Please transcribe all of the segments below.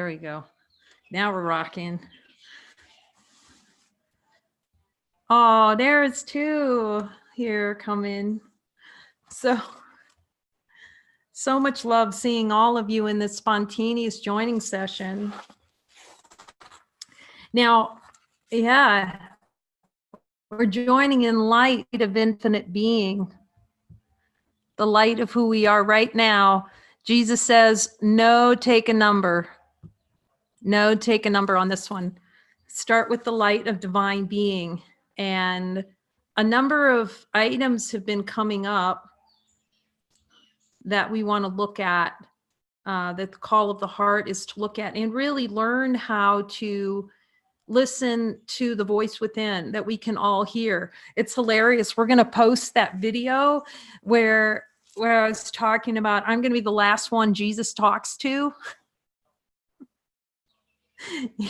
There we go. Now we're rocking. Oh, there's two here coming. So much love seeing all of you in this spontaneous joining session. Now, yeah, we're joining in light of infinite being, the light of who we are right now. Jesus says, no, take a number. No, take a number on this one. Start with the light of divine being. And a number of items have been coming up that we want to look at, that the call of the heart is to look at and really learn how to listen to the voice within that we can all hear. It's hilarious. We're going to post that video where I was talking about, I'm going to be the last one Jesus talks to.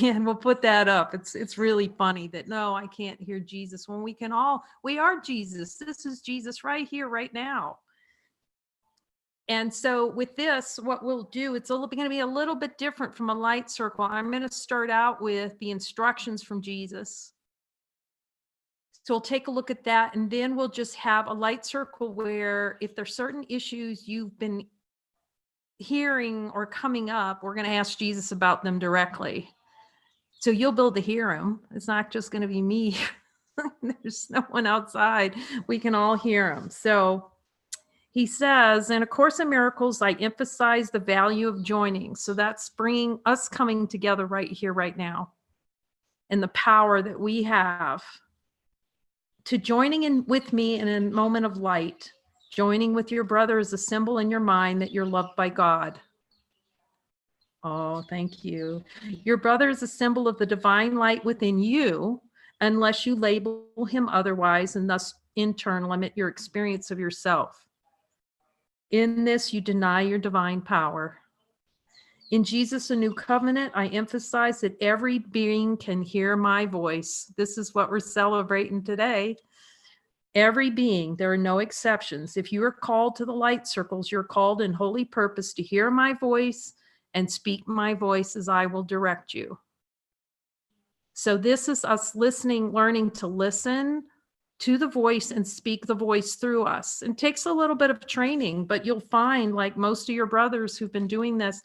And we'll put that up. It's really funny that, no, I can't hear Jesus when we are Jesus. This is Jesus right here, right now. And so with this, what we'll do, it's going to be a little bit different from a light circle. I'm going to start out with the instructions from Jesus. So we'll take a look at that, and then we'll just have a light circle where if there's certain issues you've been hearing or coming up, we're going to ask Jesus about them directly. So you'll be able to hear him. It's not just going to be me. There's no one outside. We can all hear him. So he says, in A Course in Miracles, I emphasize the value of joining. So that's bringing us coming together right here, right now, and the power that we have to joining in with me in a moment of light. Joining with your brother is a symbol in your mind that you're loved by God. Oh, thank you. Your brother is a symbol of the divine light within you, unless you label him otherwise, and thus in turn limit your experience of yourself. In this, you deny your divine power. In Jesus, a New Covenant, I emphasize that every being can hear my voice. This is what we're celebrating today. Every being, there are no exceptions. If you are called to the light circles, you're called in holy purpose to hear my voice and speak my voice as I will direct you. So this is us listening, learning to listen to the voice and speak the voice through us. It takes a little bit of training, but you'll find, like most of your brothers who've been doing this,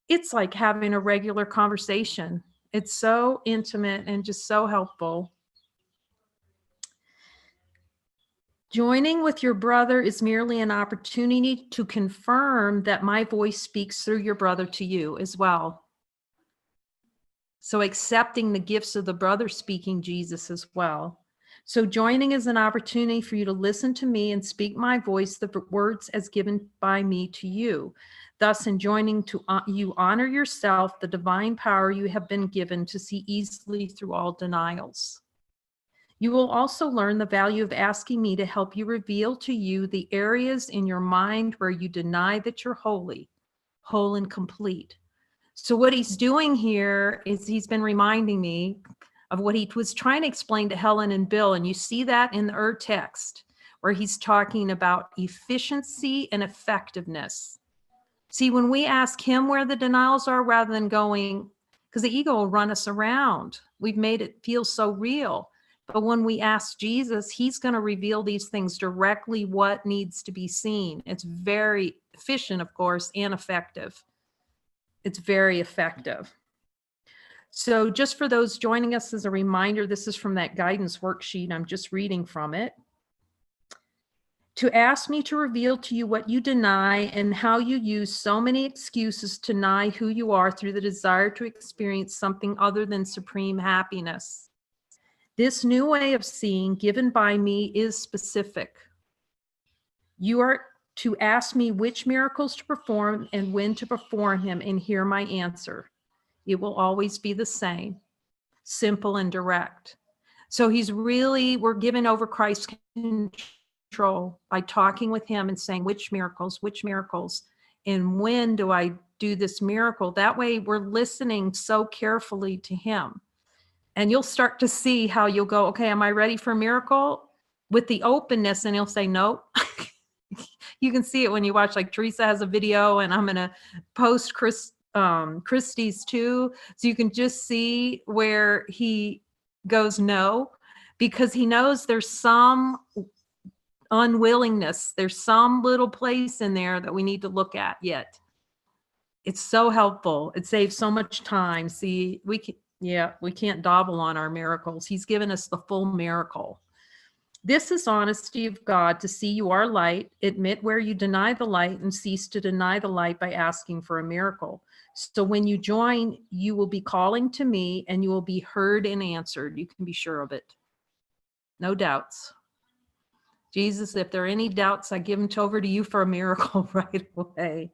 it's like having a regular conversation. It's so intimate and just so helpful. Joining with your brother is merely an opportunity to confirm that my voice speaks through your brother to you as well. So accepting the gifts of the brother speaking Jesus as well. So joining is an opportunity for you to listen to me and speak my voice, the words as given by me to you. Thus, in joining to you honor yourself, the divine power you have been given to see easily through all denials. You will also learn the value of asking me to help you reveal to you the areas in your mind where you deny that you're holy, whole and complete. So what he's doing here is he's been reminding me of what he was trying to explain to Helen and Bill. And you see that in the text where he's talking about efficiency and effectiveness. See, when we ask him where the denials are, rather than going, because the ego will run us around. We've made it feel so real. But when we ask Jesus, he's going to reveal these things directly, what needs to be seen. It's very efficient, of course, and effective. It's very effective. So just for those joining us as a reminder, this is from that guidance worksheet. I'm just reading from it. To ask me to reveal to you what you deny and how you use so many excuses to deny who you are through the desire to experience something other than supreme happiness. This new way of seeing given by me is specific. You are to ask me which miracles to perform and when to perform them, and hear my answer. It will always be the same, simple and direct. So we're giving over Christ's control by talking with him and saying, which miracles, and when do I do this miracle? That way we're listening so carefully to him. And you'll start to see how you'll go, okay, am I ready for a miracle? With the openness, and he'll say, nope. You can see it when you watch, like Teresa has a video, and I'm going to post Christie's too. So you can just see where he goes no, because he knows there's some unwillingness. There's some little place in there that we need to look at yet. It's so helpful. It saves so much time. See, we can't dabble on our miracles. He's given us the full miracle. This is honesty of God to see you are light, admit where you deny the light, and cease to deny the light by asking for a miracle. So when you join, you will be calling to me and you will be heard and answered. You can be sure of it. No doubts. Jesus, if there are any doubts, I give them over to you for a miracle right away.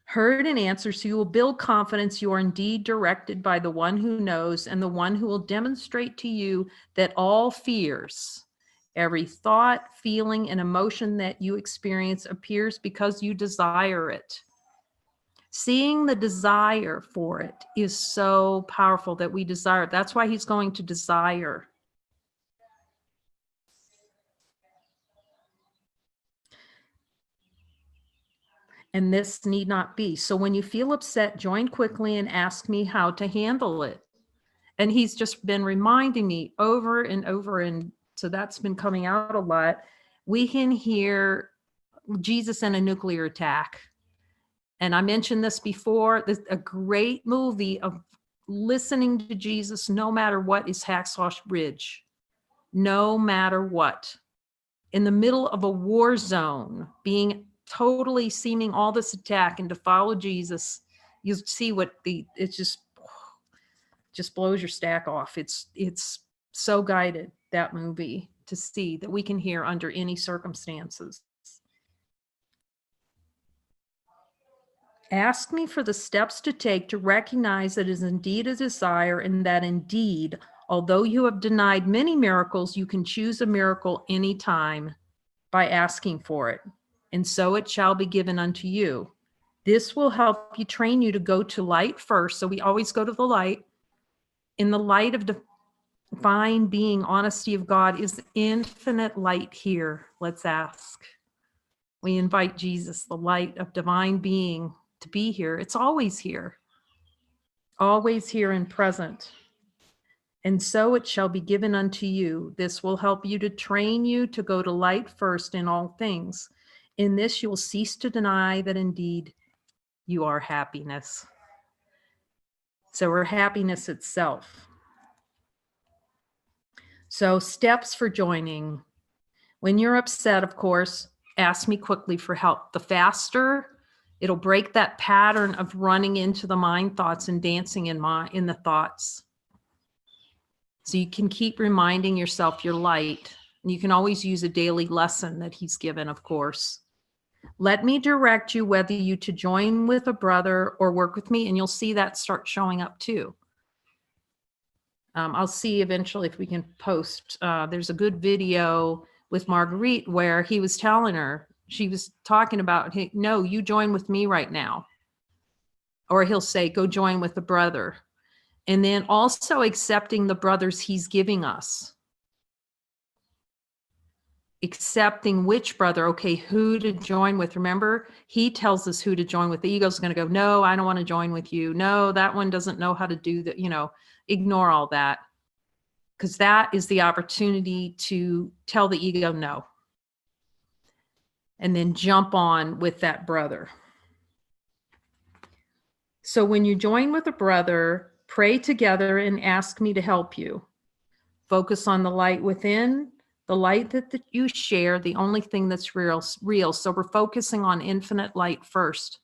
Heard and answered, so you will build confidence you are indeed directed by the one who knows and the one who will demonstrate to you that all fears, every thought, feeling, and emotion that you experience appears because you desire it. Seeing the desire for it is so powerful, that we desire it. That's why he's going to desire. And this need not be. So when you feel upset, join quickly and ask me how to handle it. And he's just been reminding me over and over. And so that's been coming out a lot. We can hear Jesus in a nuclear attack. And I mentioned this before, a great movie of listening to Jesus, no matter what, is Hacksaw Ridge. No matter what. In the middle of a war zone, being totally seeming all this attack, and to follow Jesus, you see what it just blows your stack off. It's so guided, that movie, to see that we can hear under any circumstances. Ask me for the steps to take to recognize that it is indeed a desire, and that indeed, although you have denied many miracles, you can choose a miracle anytime by asking for it, and so it shall be given unto you. This will help you, train you to go to light first. So we always go to the light. In the light of divine being, honesty of God, is infinite light here. Let's ask. We invite Jesus, the light of divine being, to be here. It's always here and present. And so it shall be given unto you. This will help you, to train you to go to light first in all things. In this you will cease to deny that indeed you are happiness. So we're happiness itself. So steps for joining. When you're upset, of course, ask me quickly for help. The faster, it'll break that pattern of running into the mind thoughts and dancing in the thoughts. So you can keep reminding yourself you're light. And you can always use a daily lesson that he's given, of course. Let me direct you whether you to join with a brother or work with me, and you'll see that start showing up too. I'll see eventually if we can post. There's a good video with Marguerite where he was telling her, she was talking about, hey, no, you join with me right now. Or he'll say, go join with the brother. And then also accepting the brothers he's giving us. Accepting which brother, okay, who to join with. Remember, he tells us who to join with. The ego's going to go, no, I don't want to join with you. No, that one doesn't know how to do that. Ignore all that. Because that is the opportunity to tell the ego no. And then jump on with that brother. So when you join with a brother, pray together and ask me to help you. Focus on the light within, the light that you share, the only thing that's real. So we're focusing on infinite light first.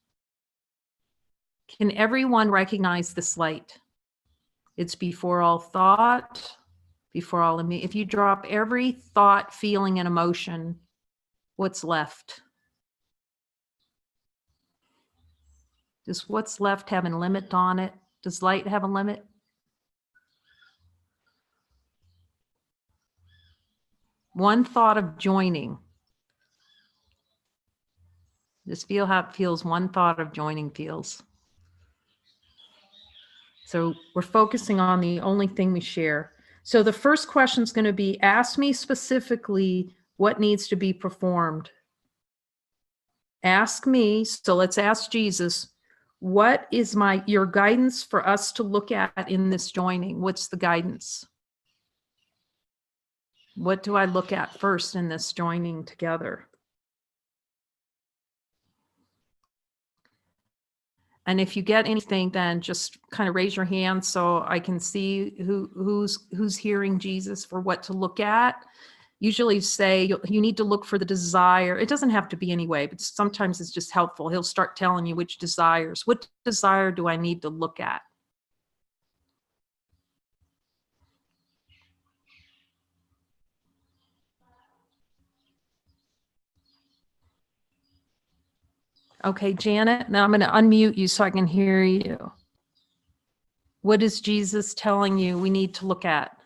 Can everyone recognize this light? It's before all thought, before all of me. If you drop every thought, feeling, and emotion, what's left? Does what's left have a limit on it? Does light have a limit? One thought of joining. Just feel how it feels. One thought of joining feels. So we're focusing on the only thing we share. So the first question is going to be, ask me specifically what needs to be performed. ask me, so let's ask Jesus, what is your guidance for us to look at in this joining? What's the guidance? What do I look at first in this joining together? And if you get anything, then just kind of raise your hand so I can see who's hearing Jesus for what to look at. Usually say you need to look for the desire. It doesn't have to be anyway, but sometimes it's just helpful. He'll start telling you which desires. What desire do I need to look at? Okay, Janet, now I'm going to unmute you so I can hear you. What is Jesus telling you we need to look at?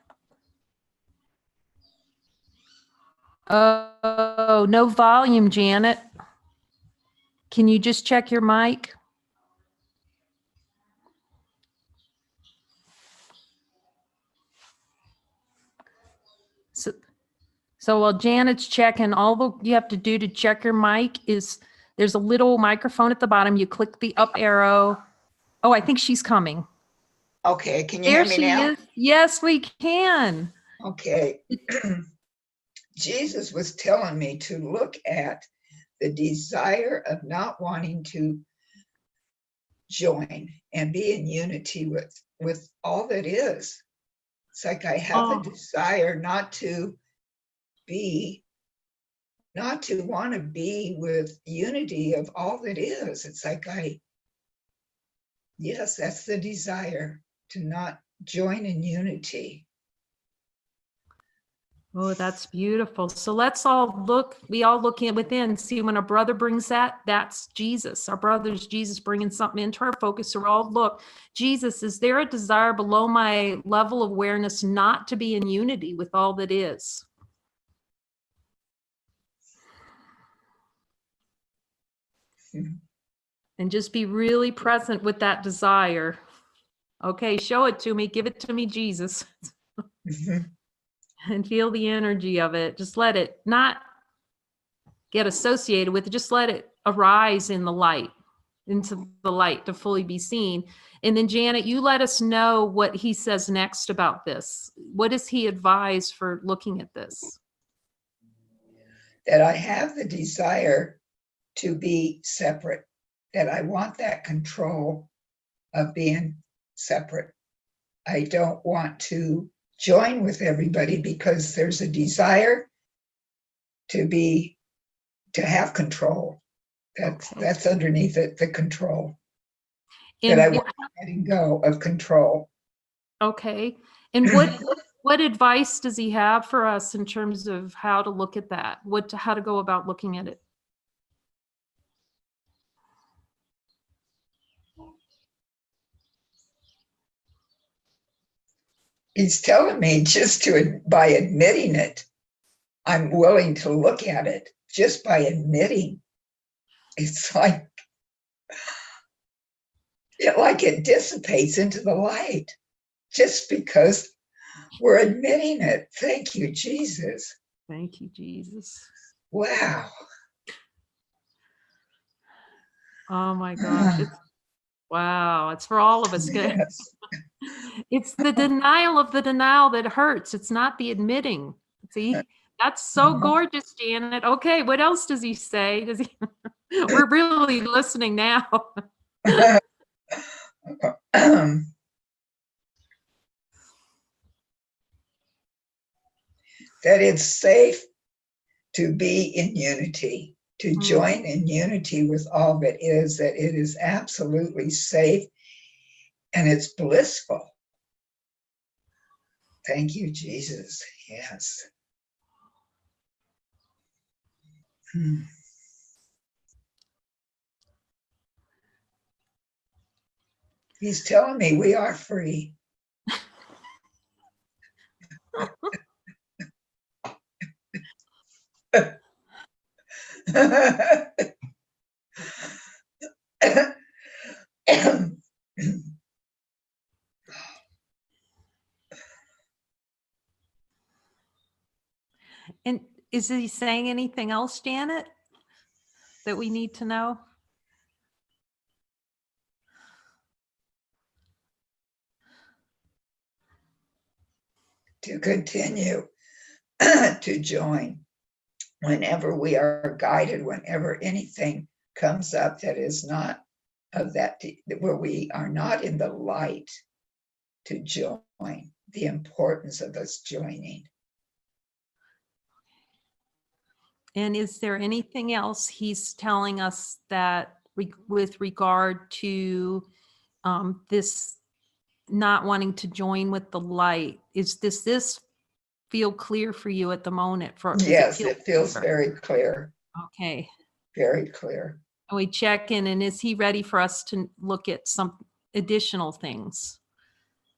Oh, no volume, Janet. Can you just check your mic? So while Janet's checking, all you have to do to check your mic is there's a little microphone at the bottom. You click the up arrow. Oh, I think she's coming. Okay, can you There hear me she now? is. Yes, we can. Okay. Jesus was telling me to look at the desire of not wanting to join and be in unity with all that is. It's like I have a desire not to want to be with unity of all that is. It's like yes, that's the desire, to not join in unity. Oh, that's beautiful. So let's all look, we all look in within, see when a brother brings that, that's Jesus. Our brother's Jesus bringing something into our focus. So we're all look, Jesus, is there a desire below my level of awareness not to be in unity with all that is? And just be really present with that desire. Okay, show it to me. Give it to me, Jesus. And feel the energy of it. Just let it not get associated with it. Just let it arise in the light, into the light to fully be seen. And then Janet, you let us know what he says next about this. What does he advise for looking at this? That I have the desire to be separate, that I want that control of being separate. I don't want to join with everybody because there's a desire to have control. That's underneath it, the control. And that I want letting go of control. Okay. And what advice does he have for us in terms of how to look at that? How to go about looking at it? He's telling me by admitting it, I'm willing to look at it just by admitting. It's like it dissipates into the light just because we're admitting it. Thank you, Jesus. Thank you, Jesus. Wow. Oh my gosh. Wow. It's for all of us. Yes. It's the denial of the denial that hurts. It's not the admitting. See, that's so gorgeous, Janet. Okay, what else does he say? We're really listening now. That it's safe to be in unity, to join in unity with all that it is absolutely safe and it's blissful. Thank you, Jesus. Yes. He's telling me we are free. And is he saying anything else, Janet, that we need to know? To continue to join whenever we are guided, whenever anything comes up that is not of that, where we are not in the light, to join, the importance of us joining. And is there anything else he's telling us that with regard to this not wanting to join with the light? Does this feel clear for you at the moment? Yes, it feels very clear. Okay. Very clear. And we check in, and is he ready for us to look at some additional things?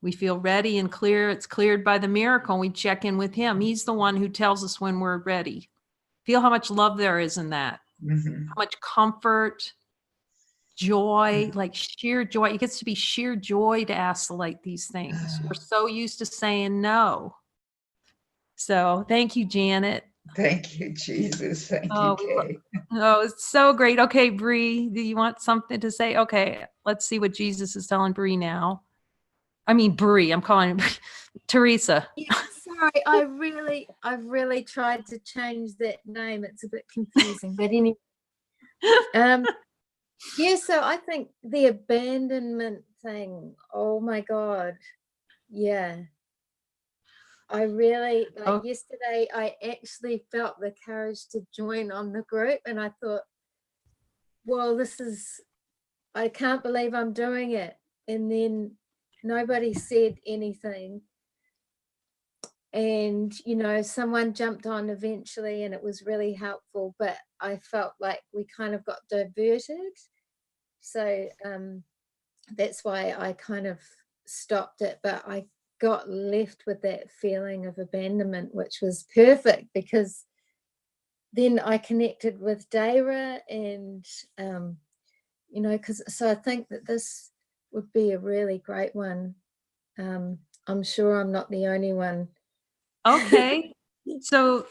We feel ready and clear. It's cleared by the miracle. And we check in with him. He's the one who tells us when we're ready. Feel how much love there is in that. Mm-hmm. How much comfort, joy, like sheer joy. It gets to be sheer joy to ask the light these things. We're so used to saying no. So thank you, Janet. Thank you, Jesus. Thank you, Kay. Oh, it's so great. Okay, Bree, do you want something to say? Okay, let's see what Jesus is telling Bree now. I mean, Bree, I'm calling her Teresa. Yeah, sorry, I've really tried to change that name. It's a bit confusing, but anyway. Yeah, so I think the abandonment thing, oh my God. Yeah. I really, like yesterday, I actually felt the courage to join on the group, and I thought, well, I can't believe I'm doing it. And then nobody said anything. And, you know, someone jumped on eventually, and it was really helpful, but I felt like we kind of got diverted. So that's why I kind of stopped it, but I got left with that feeling of abandonment, which was perfect, because then I connected with Dara, and you know, so I think that this would be a really great one. I'm sure I'm not the only one. Okay. So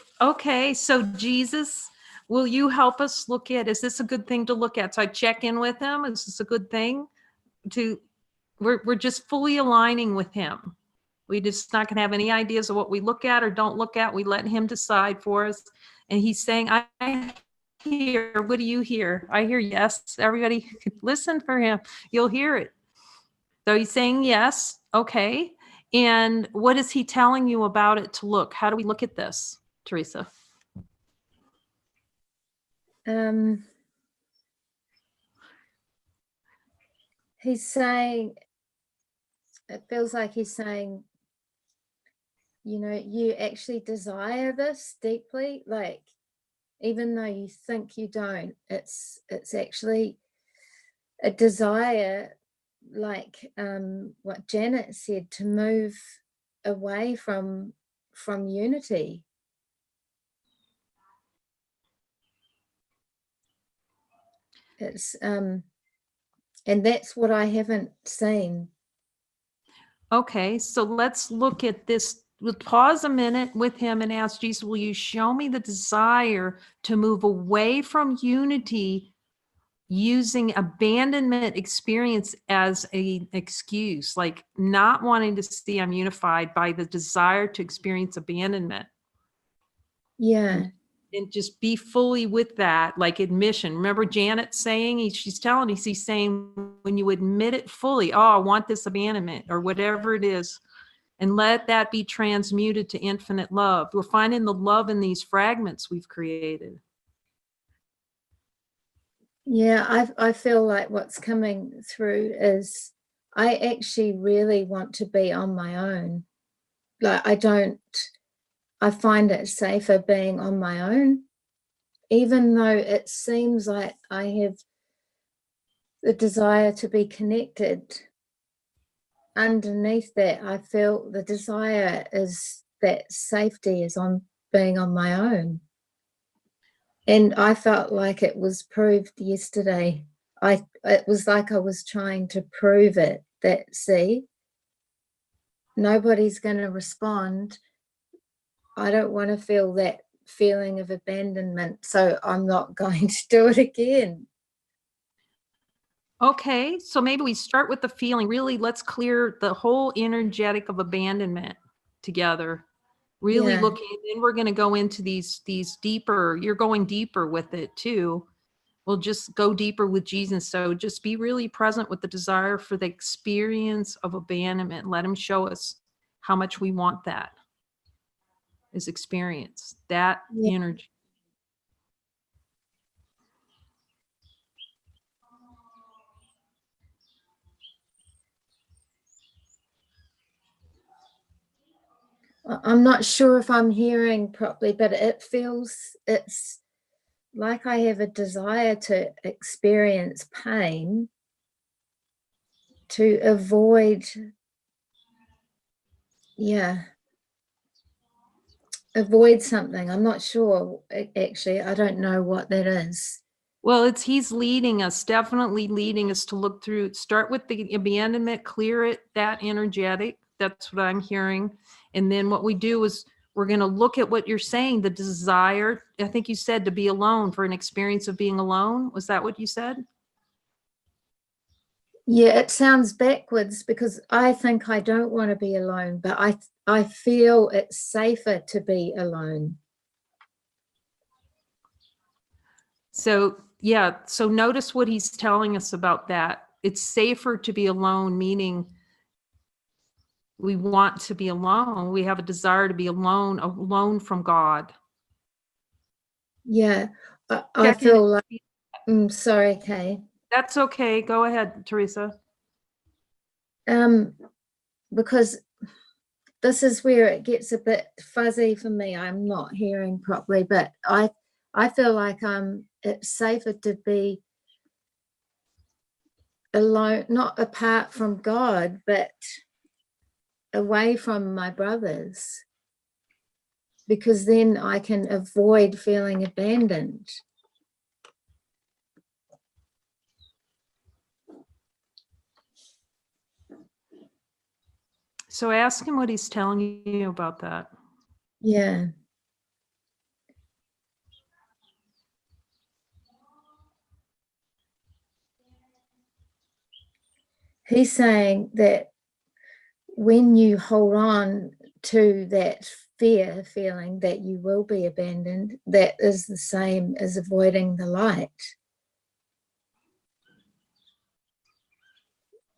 Jesus, will you help us look at, is this a good thing to look at? So I check in with him. Is this a good thing we're just fully aligning with him. We just not gonna have any ideas of what we look at or don't look at. We let him decide for us. And he's saying, I hear, what do you hear? I hear yes. Everybody listen for him. You'll hear it. So he's saying yes. Okay. And what is he telling you about it to look? How do we look at this, Teresa? He's saying, it feels like he's saying, you know, you actually desire this deeply, like, even though you think you don't, it's actually a desire, like what Janet said, to move away from unity. It's and that's what I haven't seen. Okay, so let's look at this. We'll pause a minute with him and ask Jesus, will you show me the desire to move away from unity using abandonment experience as an excuse, like not wanting to see I'm unified by the desire to experience abandonment? Yeah. And just be fully with that, like admission. Remember Janet saying, she's telling us, he's saying, when you admit it fully, oh, I want this abandonment or whatever it is, and let that be transmuted to infinite love. We're finding the love in these fragments we've created. Yeah, I feel like what's coming through is I actually really want to be on my own. Like, I find it safer being on my own, even though it seems like I have the desire to be connected. Underneath that, I feel the desire is that safety is on being on my own. And I felt like it was proved yesterday. It was like I was trying to prove it, that, see, nobody's going to respond. I don't want to feel that feeling of abandonment, so I'm not going to do it again. Okay, so maybe we start with the feeling. Really, let's clear the whole energetic of abandonment together. Really Yeah. looking, and then we're going to go into these deeper. You're going deeper with it too. We'll just go deeper with Jesus. So just be really present with the desire for the experience of abandonment. Let him show us how much we want that is experience, that Yeah. energy. I'm not sure if I'm hearing properly, but it's like I have a desire to experience pain to avoid, avoid something. I'm not sure, actually. I don't know what that is. Well, he's leading us, definitely leading us to look through, start with the abandonment, clear it, that energetic. That's what I'm hearing. And then what we do is we're going to look at what you're saying, the desire. I think you said to be alone, for an experience of being alone. Was that what you said? Yeah, it sounds backwards because I think I don't want to be alone, but I feel it's safer to be alone. So, yeah. So notice what he's telling us about that. It's safer to be alone, meaning we want to be alone. We have a desire to be alone from God. Yeah, I Check in. feel like, sorry, Kay. That's okay. Go ahead, Teresa. Because this is where it gets a bit fuzzy for me. I'm not hearing properly, but I feel like it's safer to be alone, not apart from God, but away from my brothers, because then I can avoid feeling abandoned. So ask him what he's telling you about that. Yeah. He's saying that when you hold on to that fear feeling that you will be abandoned, that is the same as avoiding the light.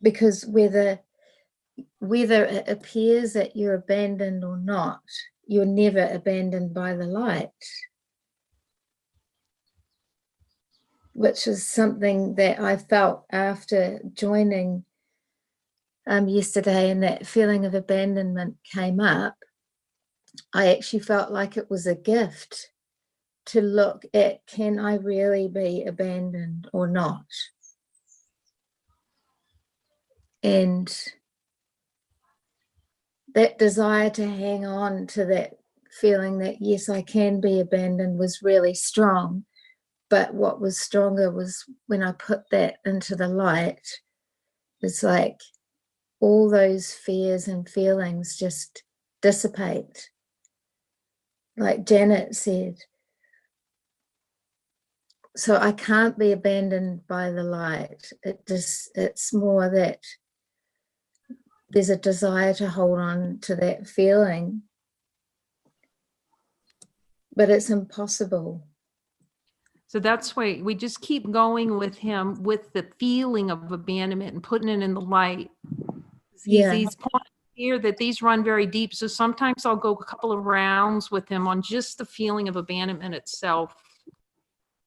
Because whether it appears that you're abandoned or not, you're never abandoned by the light, which is something that I felt after joining yesterday, and that feeling of abandonment came up. I actually felt like it was a gift to look at, can I really be abandoned or not? And that desire to hang on to that feeling that, yes, I can be abandoned, was really strong. But what was stronger was when I put that into the light, it's like all those fears and feelings just dissipate. Like Janet said, so I can't be abandoned by the light. It's more that there's a desire to hold on to that feeling, but it's impossible. So that's why we just keep going with him with the feeling of abandonment and putting it in the light. He's pointing here that these run very deep. So sometimes I'll go a couple of rounds with him on just the feeling of abandonment itself,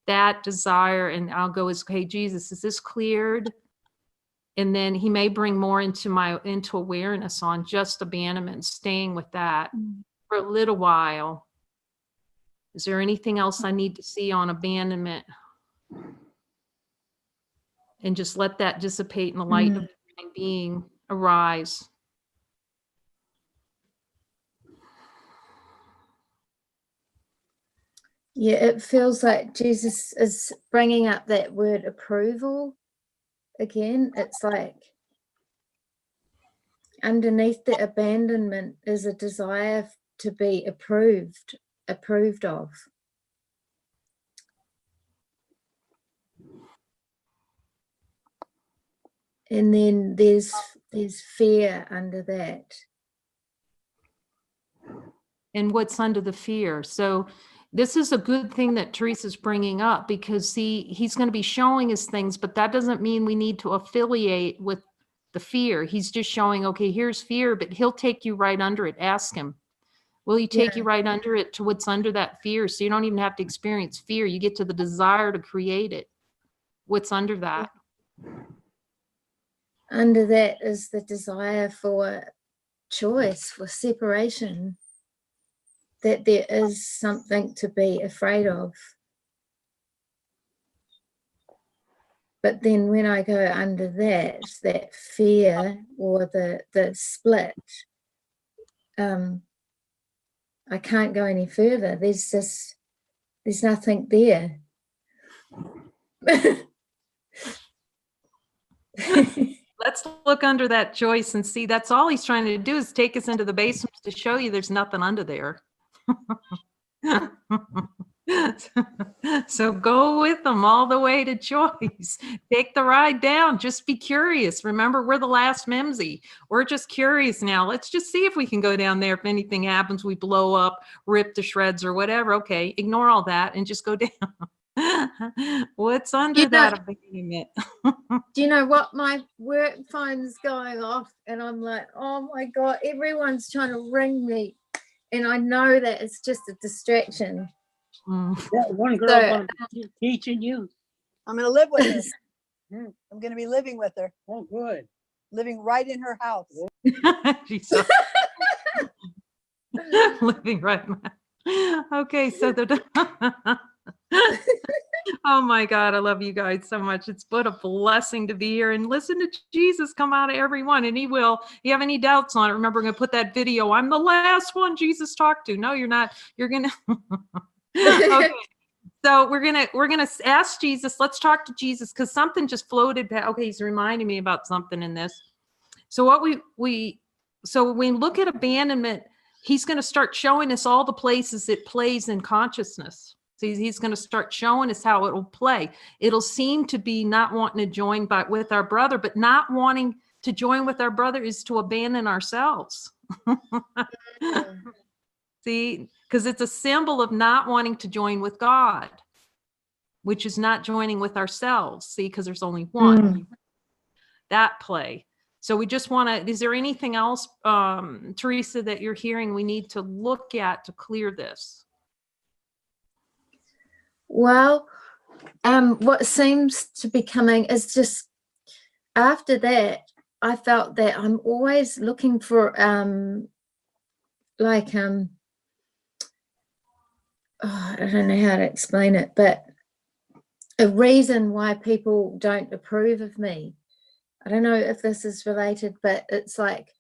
that desire. And I'll go, hey, Jesus, is this cleared? And then he may bring more into awareness on just abandonment, staying with that for a little while. Is there anything else I need to see on abandonment? And just let that dissipate in the light of divine being arise. Yeah, it feels like Jesus is bringing up that word approval again. It's like underneath the abandonment is a desire to be approved approved of. And then there's fear under that. And what's under the fear? So this is a good thing that Teresa's bringing up, because see, he's going to be showing us things, but that doesn't mean we need to affiliate with the fear. He's just showing, okay, here's fear, but he'll take you right under it. Ask him. Will he take you right under it to what's under that fear? So you don't even have to experience fear. You get to the desire to create it. What's under that? Under that is the desire for choice, for separation, that there is something to be afraid of. But then when I go under that fear or the split, I can't go any further. There's nothing there. Let's look under that choice and see. That's all he's trying to do, is take us into the basement to show you there's nothing under there. So go with them all the way to choice. Take the ride down. Just be curious. Remember, we're the last Mimsy. We're just curious now. Let's just see if we can go down there. If anything happens, we blow up, rip to shreds or whatever. Okay, ignore all that and just go down. What's under that abandonment? Do you know what? My work phone's going off and I'm like, oh my God, everyone's trying to ring me. And I know that it's just a distraction. That one girl gonna be teaching you. I'm going to live with her. I'm going to be living with her. Oh, good. Living right in her house. She's so living right now. Okay, so oh my God, I love you guys so much. It's what a blessing to be here and listen to Jesus come out of everyone, and he will. If you have any doubts on it, remember, I'm going to put that video. I'm the last one Jesus talked to. No, you're not. You're going to. Okay. So we're gonna ask Jesus. Let's talk to Jesus, because something just floated back. Okay, he's reminding me about something in this. So what so when we look at abandonment, he's going to start showing us all the places it plays in consciousness. So he's going to start showing us how it will play. It'll seem to be not wanting to join with our brother, but not wanting to join with our brother is to abandon ourselves. See, because it's a symbol of not wanting to join with God, which is not joining with ourselves. See, because there's only one. That play. So we just want to, is there anything else, Teresa, that you're hearing we need to look at to clear this? Well, what seems to be coming is just after that, I felt that I'm always looking for I don't know how to explain it, but a reason why people don't approve of me. I don't know if this is related, but it's like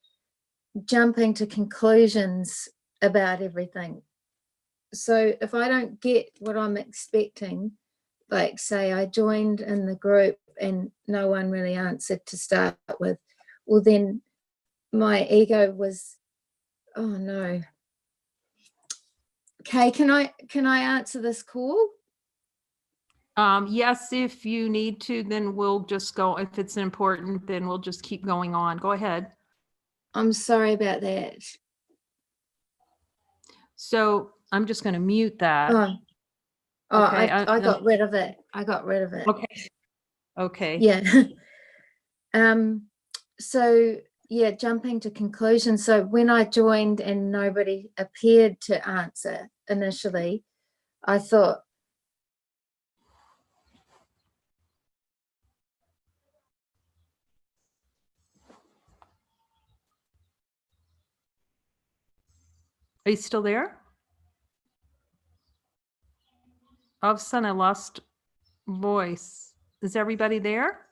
jumping to conclusions about everything. So if I don't get what I'm expecting, like say I joined in the group and no one really answered to start with, well then my ego was, oh no. Okay, can I answer this call? Yes, if you need to, then we'll just go. If it's important, then we'll just keep going on. Go ahead. I'm sorry about that. So I'm just going to mute that. Oh, Okay, I got rid of it. I got rid of it. Okay. Okay. Yeah. So yeah, jumping to conclusions. So when I joined and nobody appeared to answer initially, I thought, Are you still there? All of a sudden I lost voice. Is everybody there?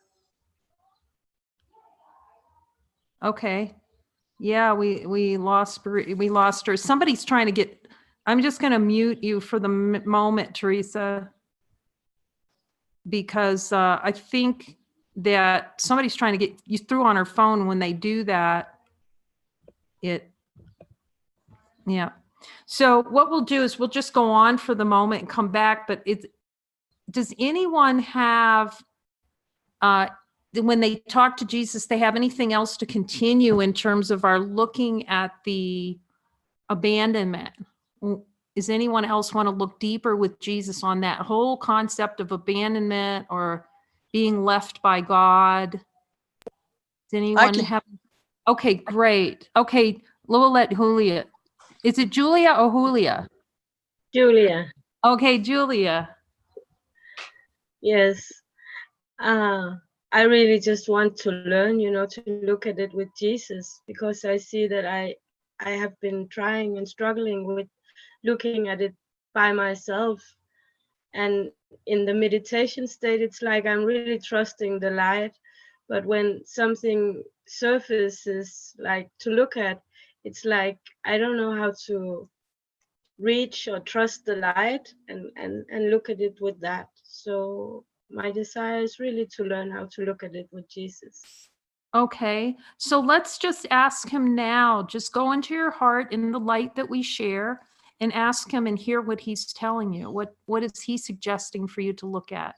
Okay. Yeah, we lost her. Somebody's trying to get, I'm just going to mute you for the moment, Teresa, because I think that somebody's trying to get you through on her phone. When they do that, yeah. So what we'll do is we'll just go on for the moment and come back. But does anyone have, when they talk to Jesus, they have anything else to continue in terms of our looking at the abandonment? Does anyone else want to look deeper with Jesus on that whole concept of abandonment or being left by God? Does anyone can- have? Okay, great. Okay, we'll let Julia. Is it Julia or Julia? Julia, Okay, Julia. yes. I really just want to learn, to look at it with Jesus, because I see that I have been trying and struggling with looking at it by myself. And in the meditation state, it's like I'm really trusting the light. But when something surfaces, like to look at, it's like I don't know how to reach or trust the light and look at it with that. So my desire is really to learn how to look at it with Jesus. Okay, so let's just ask him now. Just go into your heart in the light that we share and ask him and hear what he's telling you. What is he suggesting for you to look at?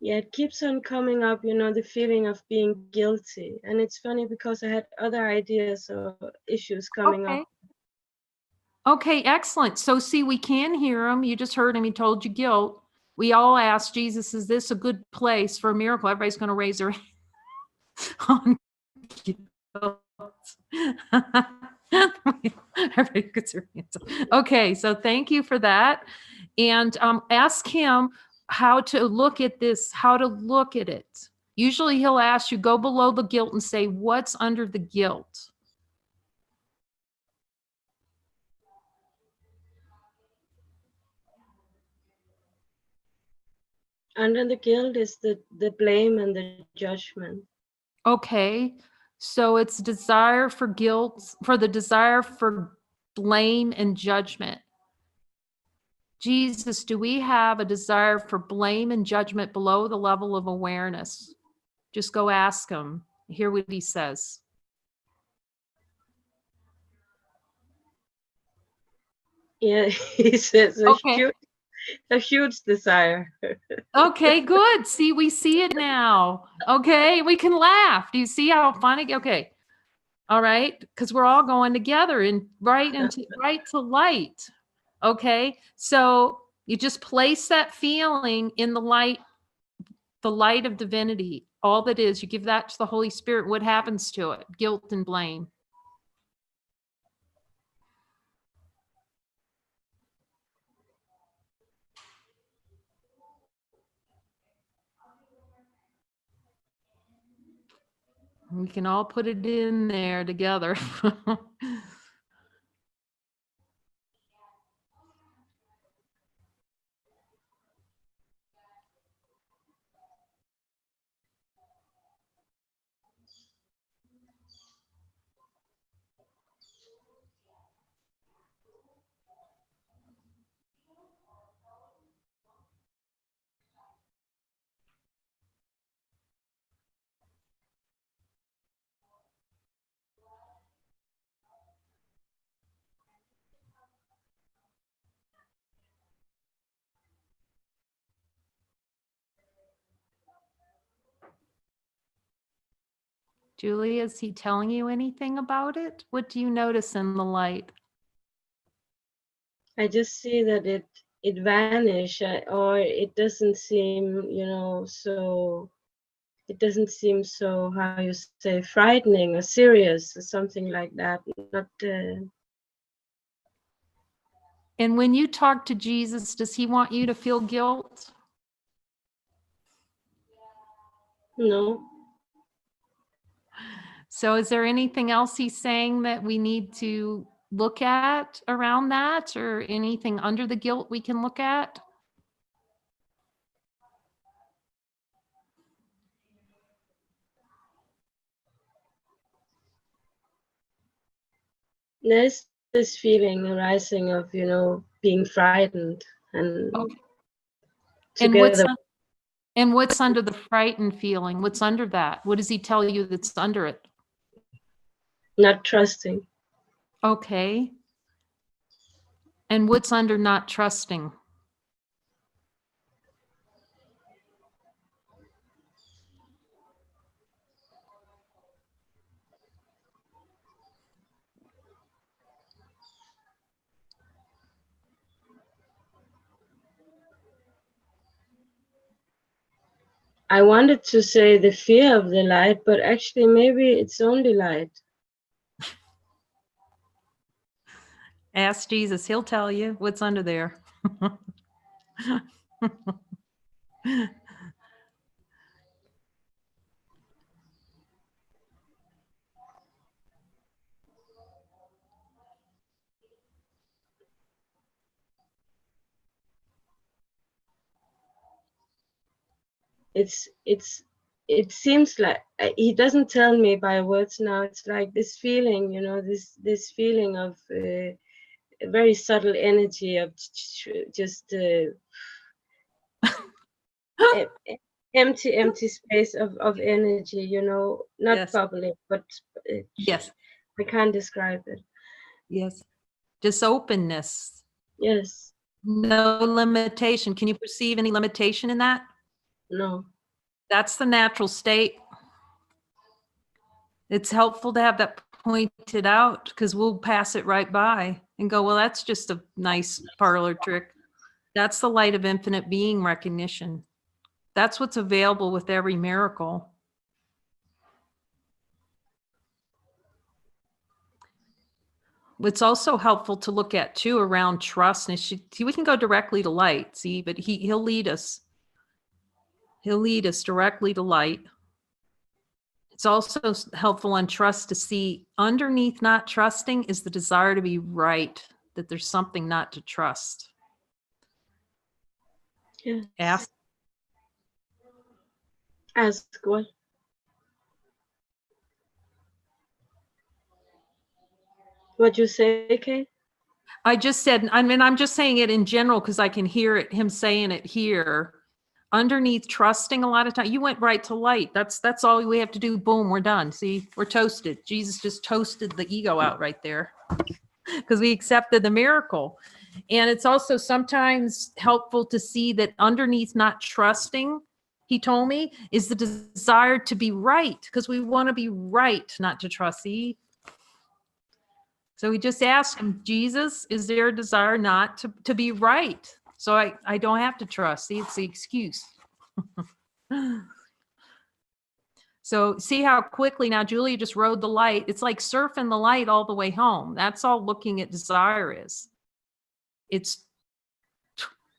Yeah, it keeps on coming up, the feeling of being guilty. And it's funny because I had other ideas or issues coming Okay. up. Okay, excellent. So see, we can hear him. You just heard him. He told you guilt. We all asked Jesus, is this a good place for a miracle? Everybody's going to raise their hand on guilt. Everybody gets their hands up. Okay, so thank you for that. And ask him how to look at this, how to look at it. Usually he'll ask you, go below the guilt and say, what's under the guilt? Under the guilt is the blame and the judgment. Okay, so it's desire for guilt, for the desire for blame and judgment. Jesus, do we have a desire for blame and judgment below the level of awareness? Just go ask him. Hear what he says. Yeah, he says Okay. a huge desire. Okay, good. See, we see it now. Okay, we can laugh. Do you see how funny? Okay. All right, because we're all going together and right to light. Okay, so you just place that feeling in the light of divinity. All that is, you give that to the Holy Spirit. What happens to it? Guilt and blame. We can all put it in there together. Julie, is he telling you anything about it? What do you notice in the light? I just see that it vanished, or it doesn't seem, so it doesn't seem so, how you say, frightening or serious or something like that. Not And when you talk to Jesus, does he want you to feel guilt? no. So is there anything else he's saying that we need to look at around that, or anything under the guilt we can look at? There's this feeling arising of, being frightened and Okay. And what's together And what's under the frightened feeling? What's under that? What does he tell you that's under it? Not trusting. Okay. And what's under not trusting? I wanted to say the fear of the light, but actually maybe it's only light. Ask Jesus. He'll tell you what's under there. It seems like he doesn't tell me by words now. It's like this feeling, you know, this feeling of a very subtle energy of just empty space of energy, you know, not Yes. bubbling, but Yes. I can't describe it. Yes. Just openness. Yes. No limitation. Can you perceive any limitation in that? No. That's the natural state. It's helpful to have that pointed out because we'll pass it right by and go, well, that's just a nice parlor trick. That's the light of infinite being recognition. That's what's available with every miracle. It's also helpful to look at too around trust. And we can go directly to light, see, but he'll lead us. He'll lead us directly to light. It's also helpful on trust to see underneath not trusting is the desire to be right, that there's something not to trust. Yes. Ask what? What you say, Kate? I just said, I mean, I'm just saying it in general because I can hear it, him saying it here. Underneath trusting, a lot of time you went right to light. That's all we have to do. Boom, we're done. See, we're toasted. Jesus just toasted the ego out right there because we accepted the miracle. And it's also sometimes helpful to see that underneath not trusting, he told me, is the desire to be right because we want to be right, not to trust. See? So we just ask him, Jesus, is there a desire not to be right? So I don't have to trust. See, it's the excuse. So see how quickly now Julia just rode the light. It's like surfing the light all the way home. That's all looking at desire is. It's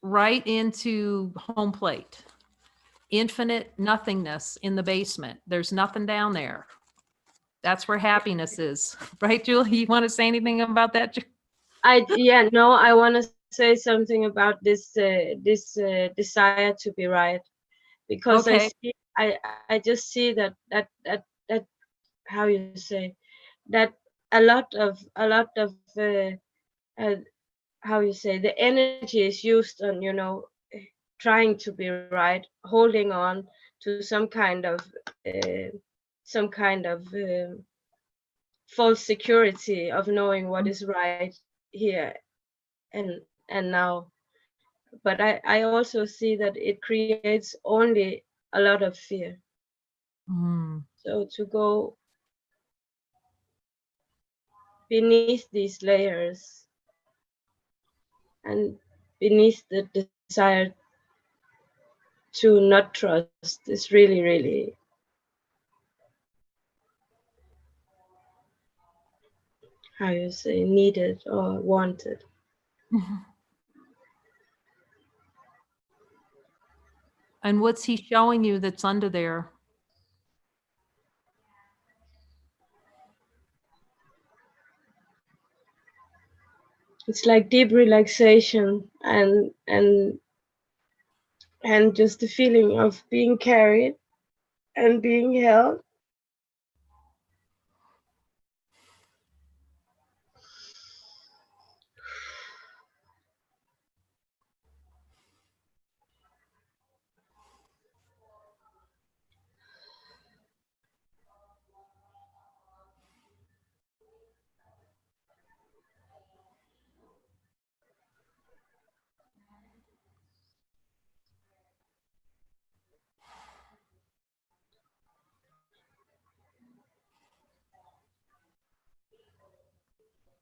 right into home plate. Infinite nothingness in the basement. There's nothing down there. That's where happiness is. Right, Julia? You want to say anything about that? I want to say something about this desire to be right, because Okay. I just see that how you say that a lot of how you say the energy is used on, you know, trying to be right, holding on to some kind of false security of knowing what is right here and now. But I also see that it creates only a lot of fear. So to go beneath these layers and beneath the desire to not trust is really, really how you say needed or wanted. And what's he showing you that's under there? It's like deep relaxation and just the feeling of being carried and being held.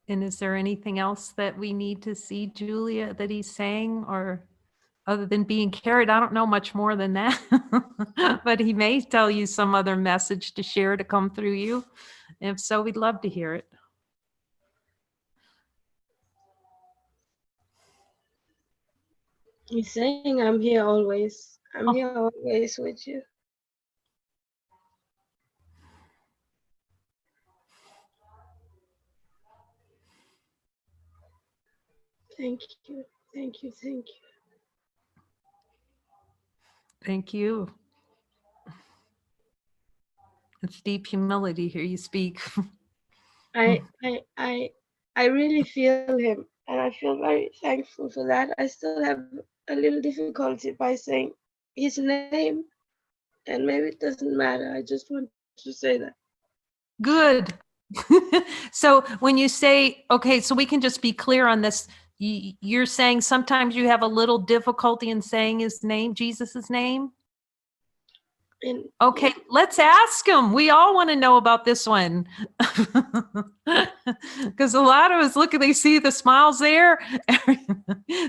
And is there anything else that we need to see, Julia, that he's saying, or other than being carried? I don't know much more than that, but he may tell you some other message to share to come through you. If so, we'd love to hear it. He's saying, I'm here always. I'm Oh. here always with you. Thank you. Thank you. Thank you. Thank you. It's deep humility here you speak. I really feel him, and I feel very thankful for that. I still have a little difficulty by saying his name, and maybe it doesn't matter. I just want to say that. Good. So when you say, okay, so we can just be clear on this. You're saying sometimes you have a little difficulty in saying his name, Jesus's name? And Okay, let's ask him. We all want to know about this one. Because a lot of us look at, they see the smiles there.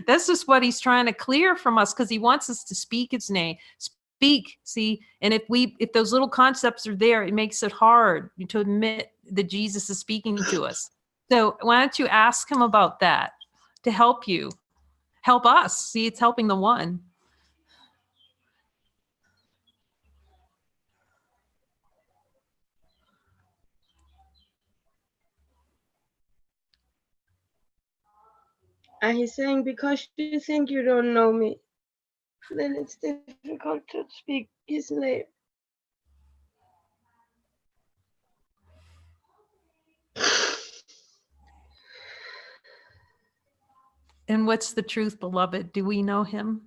This is what he's trying to clear from us, because he wants us to speak his name. Speak, see, and if those little concepts are there, it makes it hard to admit that Jesus is speaking to us. So why don't you ask him about that to help you, help us? See, it's helping the one. and he's saying, because you think you don't know me, then it's difficult to speak his name. And what's the truth, beloved? Do we know him?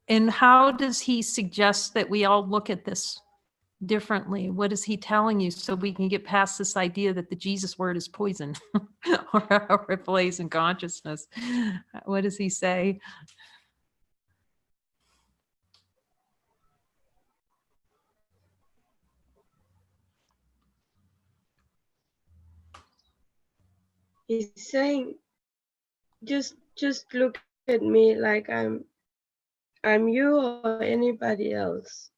And how does he suggest that we all look at this differently? What is he telling you so we can get past this idea that the Jesus word is poison or it plays in consciousness? What does he say? He's saying, just look at me like I'm you or anybody else.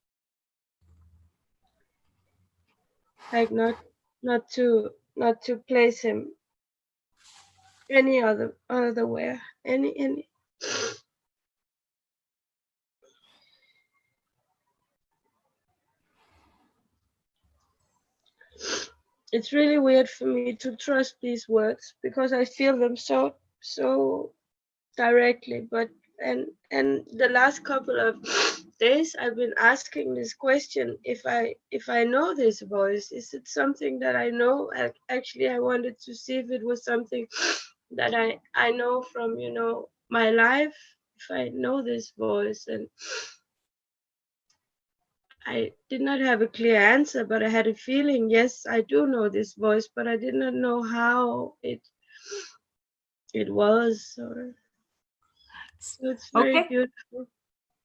Like not to place him any other where. Any. It's really weird for me to trust these words because I feel them so directly, but and the last couple of days I've been asking this question, if I know this voice, is it something that I know? Actually, I wanted to see if it was something that I know from, my life, if I know this voice. And I did not have a clear answer, but I had a feeling, yes, I do know this voice, but I did not know how it was. So it's very Okay. beautiful.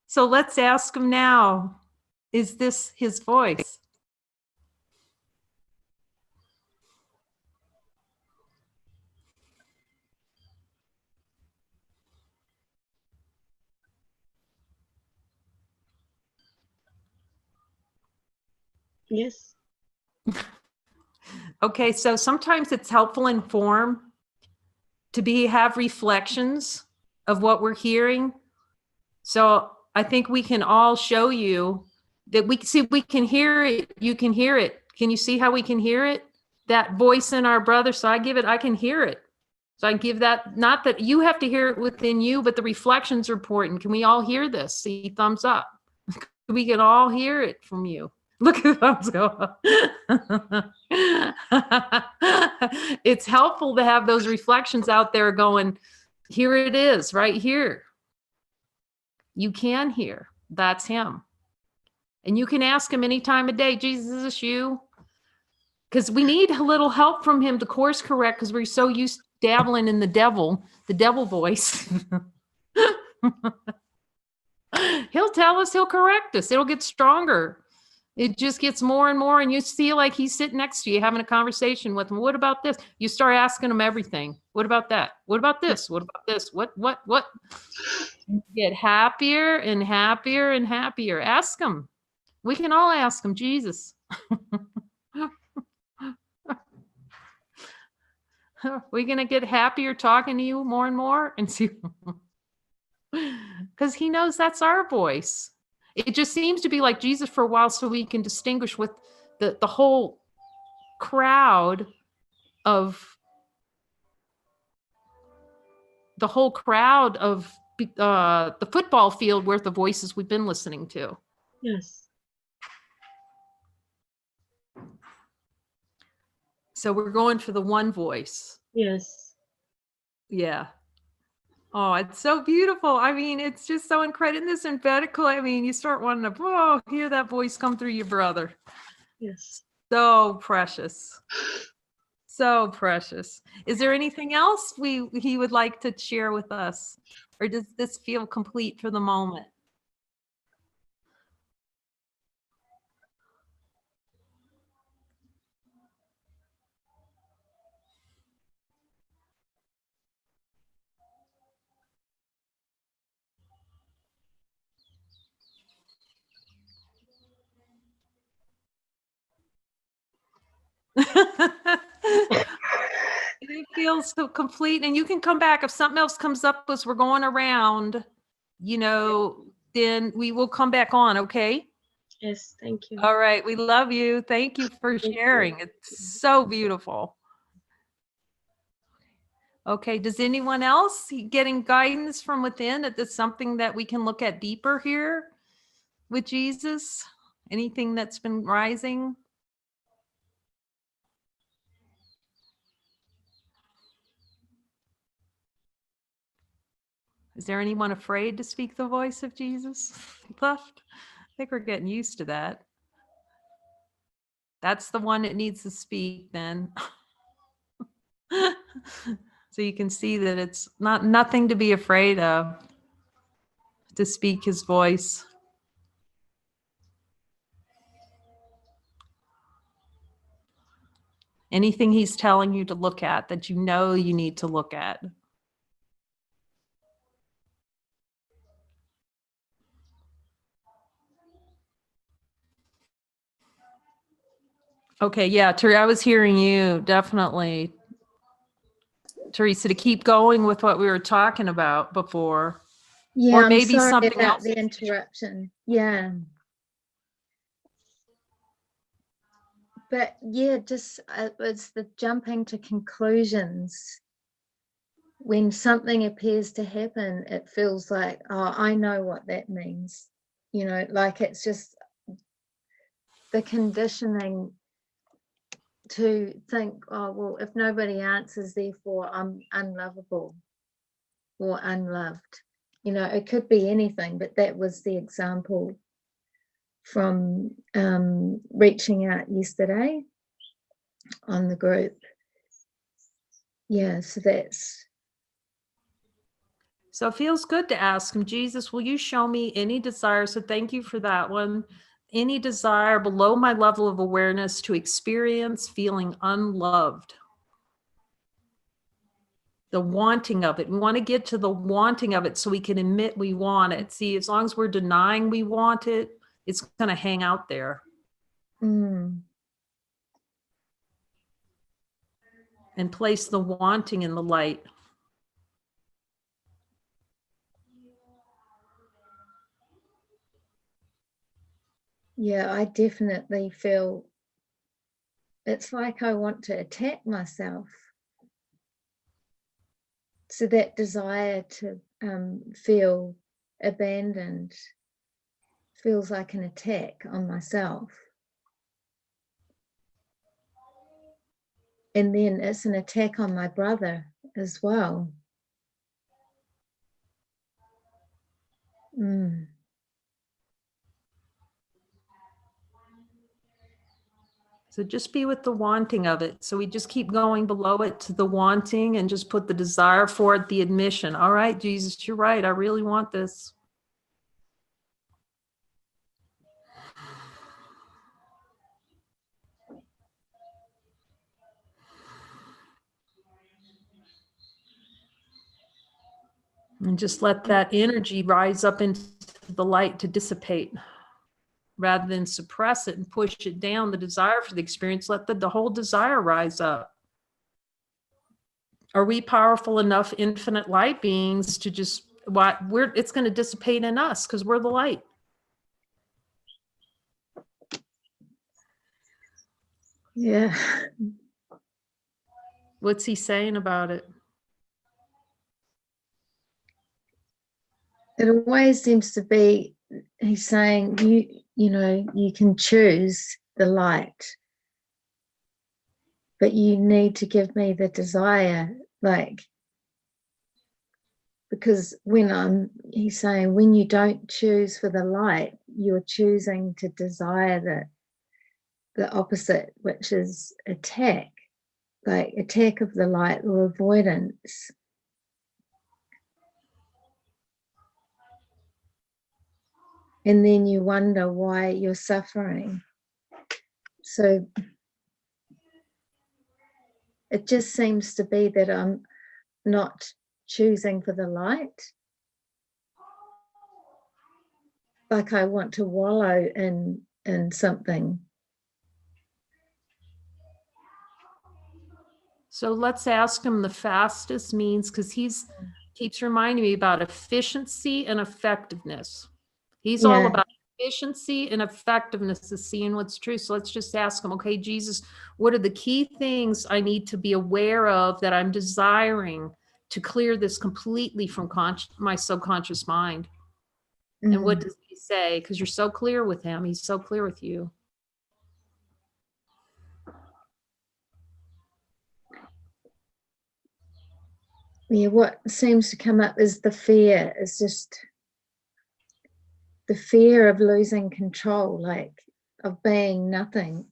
So let's ask him now. Is this his voice? Yes. Okay, so sometimes it's helpful in form to have reflections of what we're hearing. So I think we can all show you that we can hear it. You can hear it. Can you see how we can hear it? That voice in our brother. So I can hear it. So I give that, not that you have to hear it within you, but the reflections are important. Can we all hear this? See, thumbs up. We can all hear it from you. Look at the thumbs go up. It's helpful to have those reflections out there going, here it is, right here. You can hear. That's him. And you can ask him any time of day, Jesus, is this you? Because we need a little help from him to course correct, because we're so used to dabbling in the devil voice. He'll tell us, he'll correct us. It'll get stronger. It just gets more and more. And you feel like he's sitting next to you having a conversation with him. What about this? You start asking him everything. What about that? What about this? What about this? What? You get happier and happier and happier. Ask him. We can all ask him, Jesus. We're going to get happier talking to you more and more and see. Because he knows that's our voice. It just seems to be like Jesus for a while, so we can distinguish with the whole crowd of the football field worth of voices we've been listening to. Yes. So we're going for the one voice. Yes. Yeah. Oh, it's so beautiful. I mean, it's just so incredible. This emphatical. I mean, you start wanting to hear that voice come through your brother. Yes. So precious. So precious. Is there anything else he would like to share with us? Or does this feel complete for the moment? It feels so complete, and you can come back if something else comes up as we're going around, then we will come back on. Okay. Yes. Thank you. All right. We love you. Thank you for sharing. It's so beautiful. Okay. Does anyone else getting guidance from within? That there's something that we can look at deeper here with Jesus? Anything that's been rising? Is there anyone afraid to speak the voice of Jesus left? I think we're getting used to that. That's the one that needs to speak then. So you can see that it's nothing to be afraid of, to speak his voice. Anything he's telling you to look at that you know you need to look at. Okay, yeah, I was hearing you, definitely. Teresa, to keep going with what we were talking about before. Yeah, Or I'm maybe sorry something about else. the interruption. Yeah. But yeah, just it's the jumping to conclusions. When something appears to happen, it feels like, oh, I know what that means. Like it's just the conditioning to think, oh, well, if nobody answers, therefore I'm unlovable or unloved. It could be anything, but that was the example from reaching out yesterday on the group. Yeah, so it feels good to ask him, Jesus, will you show me any desire? So thank you for that one. Any desire below my level of awareness to experience feeling unloved. The wanting of it. We want to get to the wanting of it so we can admit we want it. See, as long as we're denying we want it, it's going to hang out there. And place the wanting in the light. Yeah, I definitely feel it's like I want to attack myself. So that desire to feel abandoned feels like an attack on myself. And then it's an attack on my brother as well. So just be with the wanting of it. So we just keep going below it to the wanting and just put the desire for it, the admission. All right, Jesus, you're right. I really want this. And just let that energy rise up into the light to dissipate rather than suppress it and push it down. The desire for the experience, let the whole desire rise up. Are we powerful enough infinite light beings to just, it's going to dissipate in us because we're the light. Yeah. What's he saying about it? It always seems to be, he's saying, you know, you can choose the light, but you need to give me the desire, like, because he's saying, when you don't choose for the light, you're choosing to desire the opposite, which is attack, like attack of the light or avoidance. And then you wonder why you're suffering. So it just seems to be that I'm not choosing for the light. Like I want to wallow in something. So let's ask him the fastest means, because keeps reminding me about efficiency and effectiveness. He's all Yeah. about efficiency and effectiveness of seeing what's true. So let's just ask him, okay, Jesus, what are the key things I need to be aware of that I'm desiring to clear this completely from my subconscious mind? And what does he say? Because you're so clear with him. He's so clear with you. Yeah, what seems to come up is the fear. It's just the fear of losing control, like of being nothing.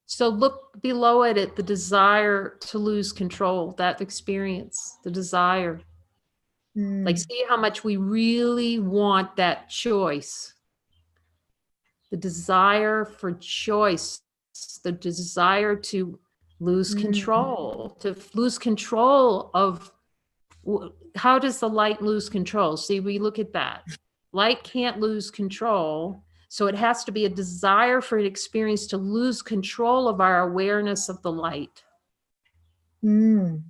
So look below it, the desire to lose control, that experience, the desire. Like, see how much we really want that choice. The desire for choice, the desire to lose control, of, how does the light lose control? See, we look at that. Light can't lose control. So it has to be a desire for an experience to lose control of our awareness of the light. The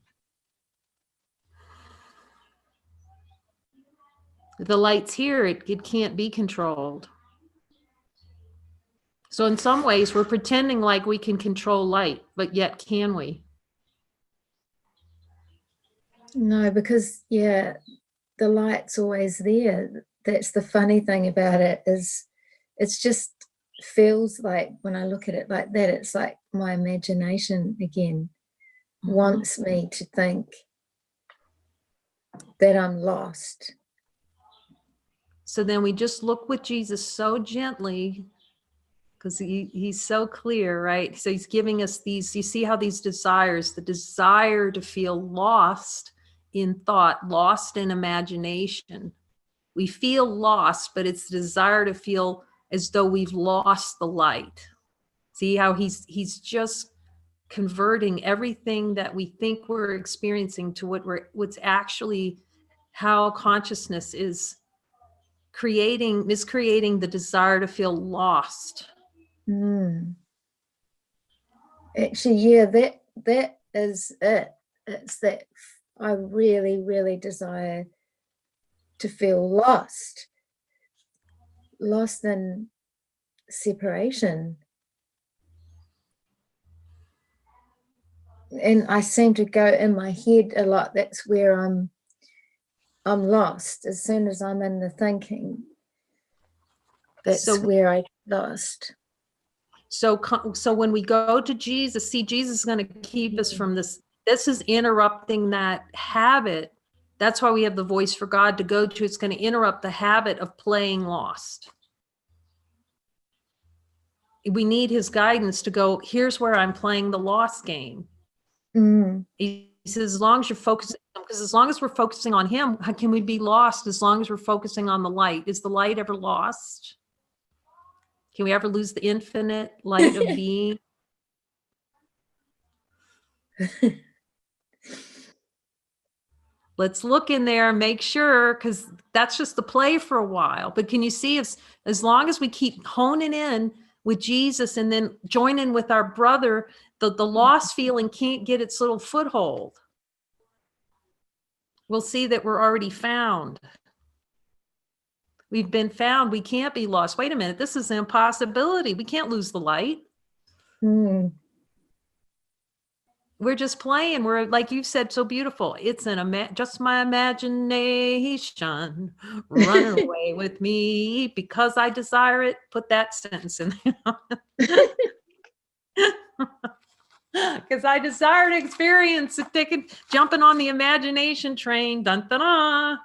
light's here, it can't be controlled. So in some ways, we're pretending like we can control light, but yet can we? No, because, yeah, the light's always there. That's the funny thing about it, is it's just feels like, when I look at it like that, it's like my imagination again wants me to think that I'm lost. So then we just look with Jesus so gently, because he's so clear, right? So he's giving us these, you see how these desires, the desire to feel lost in thought, lost in imagination. We feel lost, but it's the desire to feel as though we've lost the light. See how he's just converting everything that we think we're experiencing to what's actually how consciousness is miscreating the desire to feel lost. Actually, yeah, that is it. It's that I really, really desire to feel lost in separation. And I seem to go in my head a lot. That's where I'm lost. As soon as I'm in the thinking, that's where I get lost. So when we go to Jesus, see, Jesus is going to keep us from this. This is interrupting that habit. That's why we have the voice for God to go to. It's going to interrupt the habit of playing lost. We need his guidance to go, here's where I'm playing the lost game. He says, as long as you're focusing, because as long as we're focusing on him, how can we be lost? As long as we're focusing on the light. Is the light ever lost? Can we ever lose the infinite light of being? Let's look in there and make sure, because that's just the play for a while. But can you see, as long as we keep honing in with Jesus and then joining with our brother, the lost feeling can't get its little foothold. We'll see that we're already found. We've been found. We can't be lost. Wait a minute. This is an impossibility. We can't lose the light. Mm. We're just playing. We're, like you said, so beautiful. It's just my imagination running away with me because I desire it. Put that sentence in there. Because I desire to experience it, jumping on the imagination train. Dun, dun, dun.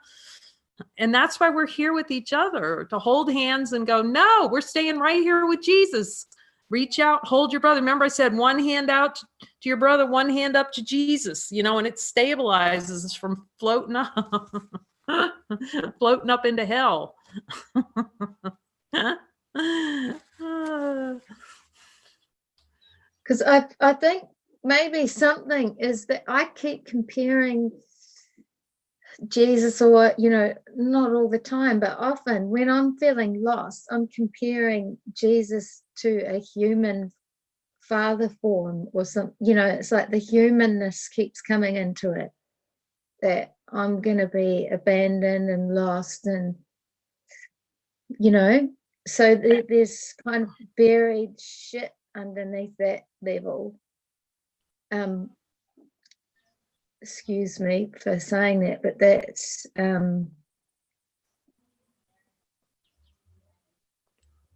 And that's why we're here with each other, to hold hands and go, no, we're staying right here with Jesus. Reach out, hold your brother. Remember I said one hand out to your brother, one hand up to Jesus, you know, and it stabilizes us from floating up, floating up into hell. Because I think maybe something is that I keep comparing Jesus, or, you know, not all the time, but often when I'm feeling lost, I'm comparing Jesus to a human father form or some, you know, it's like the humanness keeps coming into it, that I'm going to be abandoned and lost, and, you know, so there's kind of buried shit underneath that level. Excuse me for saying that, but that's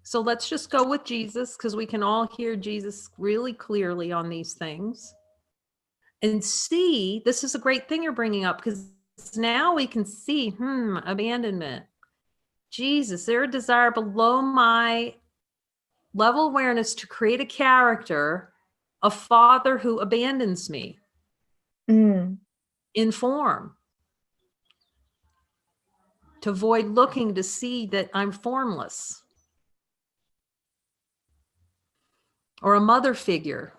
so let's just go with Jesus, because we can all hear Jesus really clearly on these things. And see, this is a great thing you're bringing up, because now we can see, abandonment. Jesus, there a desire below my level of awareness to create a character, a father who abandons me in form, to avoid looking to see that I'm formless. Or a mother figure.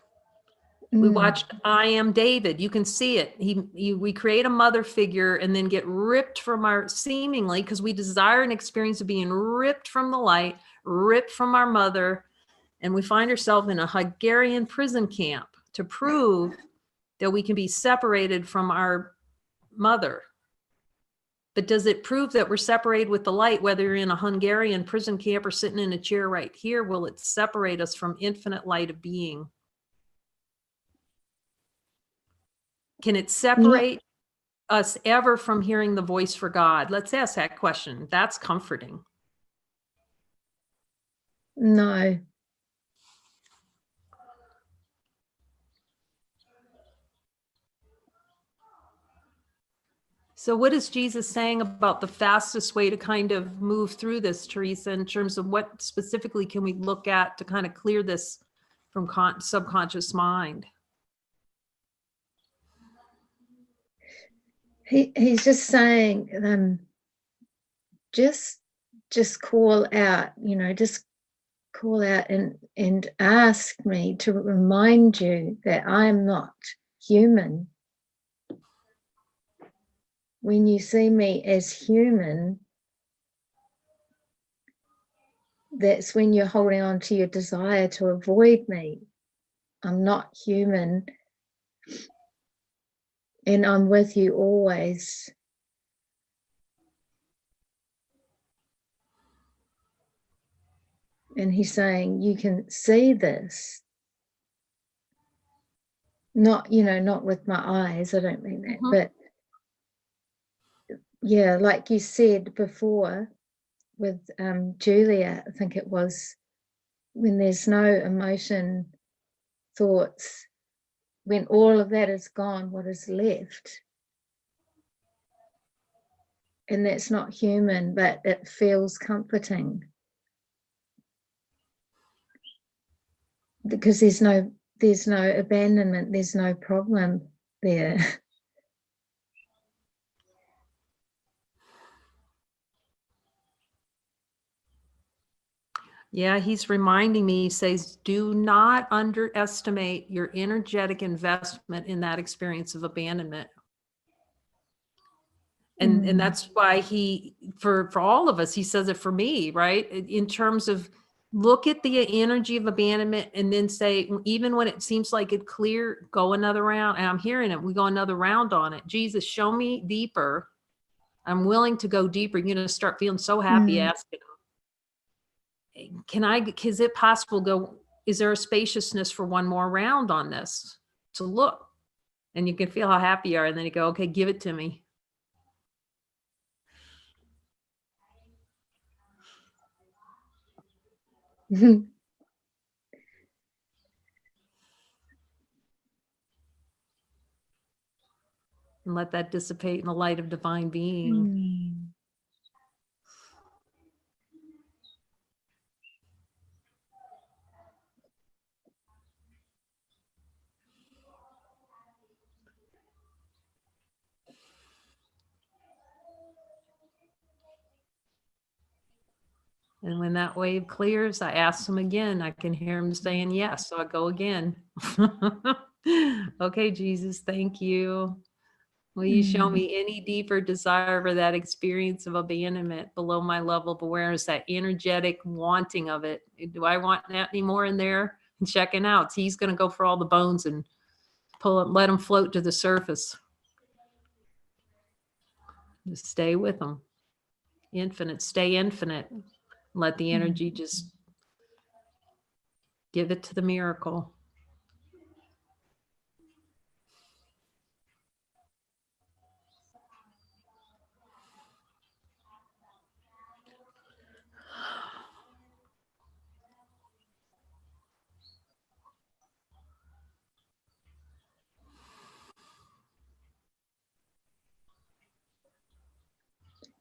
We watched I Am David. You can see it. We create a mother figure and then get ripped from our, seemingly, because we desire an experience of being ripped from the light, ripped from our mother. And we find ourselves in a Hungarian prison camp to prove that we can be separated from our mother. But does it prove that we're separated with the light, whether you're in a Hungarian prison camp or sitting in a chair right here? Will it separate us from infinite light of being? Can it separate us ever from hearing the voice for God? Let's ask that question. That's comforting. no. So what is Jesus saying about the fastest way to kind of move through this, Teresa, in terms of what specifically can we look at to kind of clear this from subconscious mind? He's just saying, just call out, you know, just call out and ask me to remind you that I'm not human. When you see me as human, that's when you're holding on to your desire to avoid me. I'm not human, and I'm with you always. And he's saying, you can see this. Not, you know, not with my eyes, I don't mean that, but yeah, like you said before with Julia, I think it was, when there's no emotion, thoughts, when all of that is gone, what is left? And that's not human, but it feels comforting. Because there's no abandonment, there's no problem there. Yeah, he's reminding me, he says, do not underestimate your energetic investment in that experience of abandonment. And that's why he, for all of us, he says it for me, right? In terms of look at the energy of abandonment and then say, even when it seems like it clear, go another round. And I'm hearing it. We go another round on it. Jesus, show me deeper. I'm willing to go deeper. You're going to start feeling so happy asking him, is it possible is there a spaciousness for one more round on this to look? And you can feel how happy you are. And then you go, okay, give it to me. Mm. And let that dissipate in the light of divine being. And when that wave clears, I ask him again. I can hear him saying yes. So I go again. Okay, Jesus, thank you. Will you show me any deeper desire for that experience of abandonment below my level of awareness, that energetic wanting of it? Do I want that anymore in there? And checking out. He's going to go for all the bones and pull it, let them float to the surface. Just stay with them. Infinite, stay infinite. Let the energy just give it to the miracle.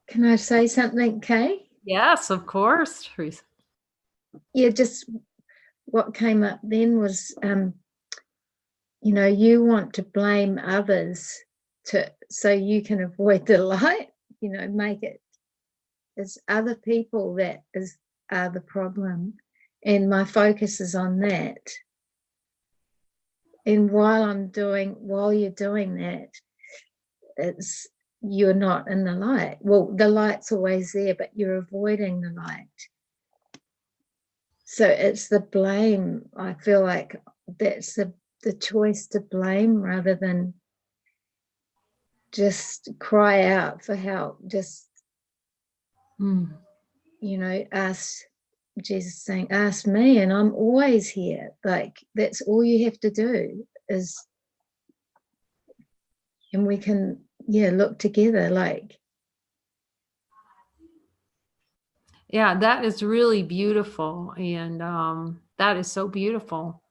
Can I say something, Kay? Yes, of course, Teresa. Yeah, just what came up then was, you want to blame others so you can avoid the light, make it it's other people that are the problem. And my focus is on that. And while you're doing that, you're not in the light. Well, the light's always there, but you're avoiding the light. So it's the blame. I feel like that's the choice to blame rather than just cry out for help. Just, ask Jesus saying, ask me, and I'm always here. Like, that's all you have to do and we can, look together, like. Yeah, that is really beautiful. And that is so beautiful.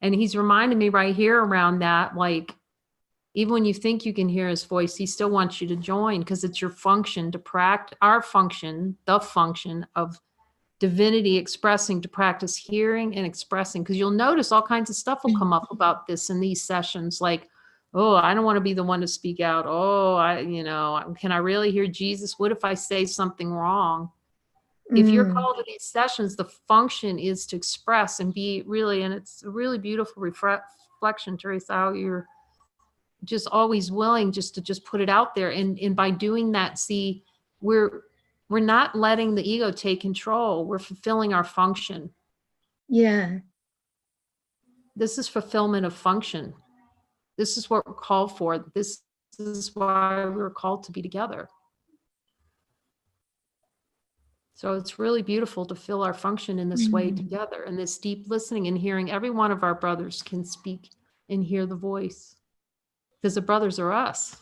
And he's reminding me right here around that, like, even when you think you can hear his voice, he still wants you to join because it's your function to practice, our function, the function of divinity expressing, to practice hearing and expressing. Because you'll notice all kinds of stuff will come up about this in these sessions, like, oh, I don't want to be the one to speak out. Oh, can I really hear Jesus? What if I say something wrong? If you're called to these sessions, the function is to express and be really, and it's a really beautiful reflection, Teresa, how you're just always willing just to put it out there. And by doing that, see, we're not letting the ego take control. We're fulfilling our function. Yeah. This is fulfillment of function. This is what we're called for. This is why we're called to be together. So it's really beautiful to fill our function in this way together, and this deep listening and hearing. Every one of our brothers can speak and hear the voice because the brothers are us.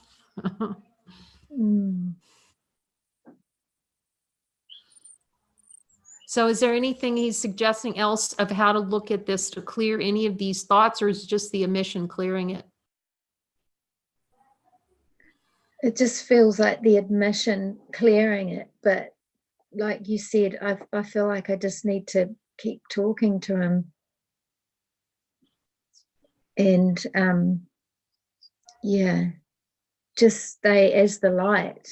So is there anything he's suggesting else of how to look at this to clear any of these thoughts, or is just the emission clearing it? It just feels like the admission clearing it, but like you said, I feel like I just need to keep talking to him and just stay as the light,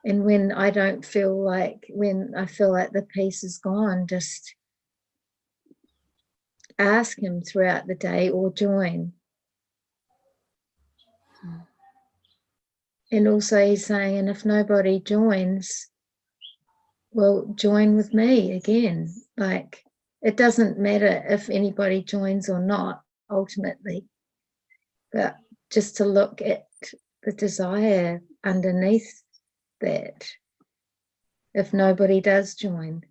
and when I feel like the peace is gone, just ask him throughout the day or join. And also he's saying, and if nobody joins, well, join with me again. Like, it doesn't matter if anybody joins or not, ultimately, but just to look at the desire underneath that, if nobody does join.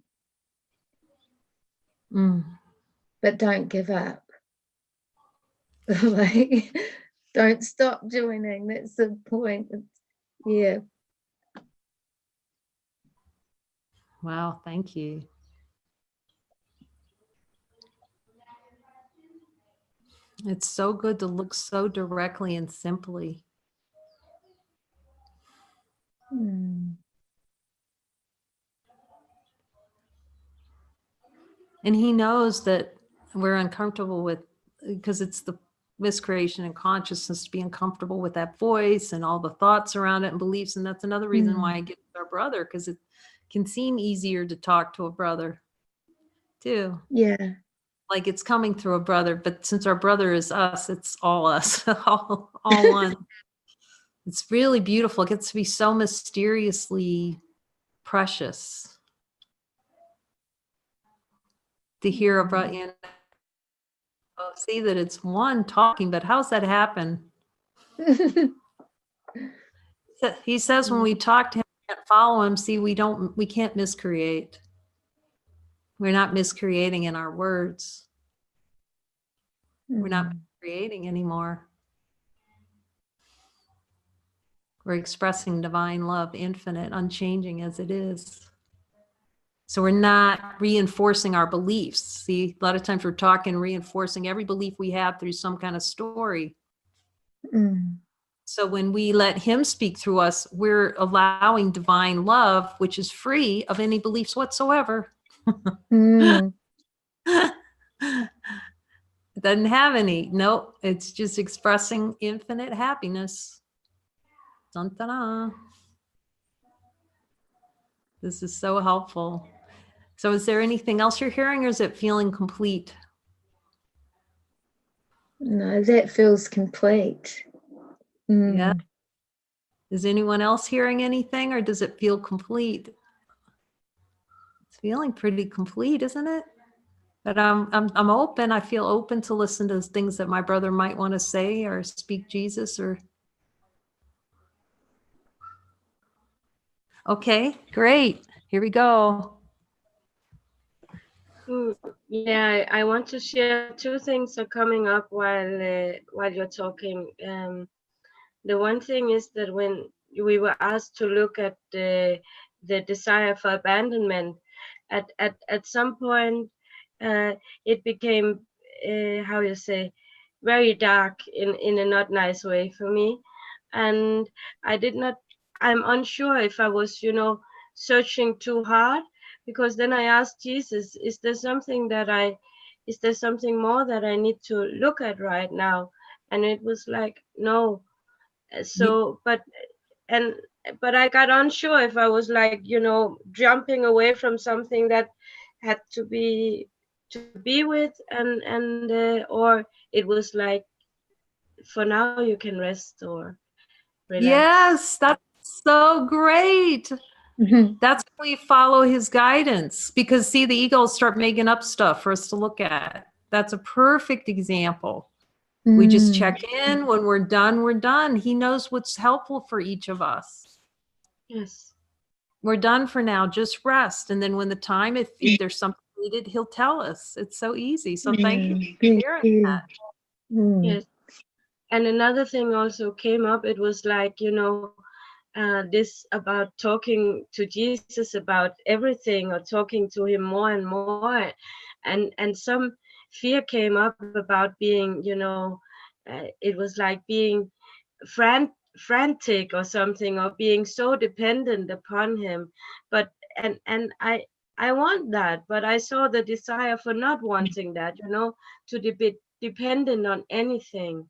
But don't give up. Like, don't stop joining. That's the point. Yeah. Wow, thank you. It's so good to look so directly and simply. Mm. And he knows that we're uncomfortable with, because it's the miscreation and consciousness to be uncomfortable with that voice and all the thoughts around it and beliefs. And that's another reason why I get with our brother, because it can seem easier to talk to a brother too. Yeah. Like it's coming through a brother, but since our brother is us, it's all us, all one. It's really beautiful. It gets to be so mysteriously precious to hear about, you know, see that it's one talking, but how's that happen? He says when we talk to him, we can't follow him. See, we can't miscreate. We're not miscreating in our words. We're not creating anymore. We're expressing divine love, infinite, unchanging as it is. So we're not reinforcing our beliefs. See, a lot of times we're talking, reinforcing every belief we have through some kind of story. So when we let him speak through us, we're allowing divine love, which is free of any beliefs whatsoever. It doesn't have any. Nope. It's just expressing infinite happiness. Dun, dun, dun. This is so helpful. So is there anything else you're hearing, or is it feeling complete? No, that feels complete. Yeah. Is anyone else hearing anything, or does it feel complete? It's feeling pretty complete, isn't it? But I'm open. I feel open to listen to things that my brother might want to say or speak Jesus or. Okay, great. Here we go. Yeah, I want to share two things are coming up while you're talking. The one thing is that when we were asked to look at the desire for abandonment, at some point it became how you say, very dark in a not nice way for me, and I'm unsure if I was, searching too hard, because then I asked Jesus, is there something more that I need to look at right now? And it was like, no. So but I got unsure if I was like, jumping away from something that had to be with, and or it was like, for now you can rest or relax. Yes, that's so great. That's when we follow his guidance, because see, the ego will start making up stuff for us to look at. That's a perfect example. We just check in. When we're done, we're done. He knows what's helpful for each of us. Yes. We're done for now. Just rest. And then when the time, if there's something needed, he'll tell us. It's so easy. So thank you for sharing that. Yes. And another thing also came up. It was like, this about talking to Jesus about everything, or talking to him more and more. And some fear came up about being, it was like being frantic or something, or being so dependent upon him. But and I want that, but I saw the desire for not wanting that, to be dependent on anything,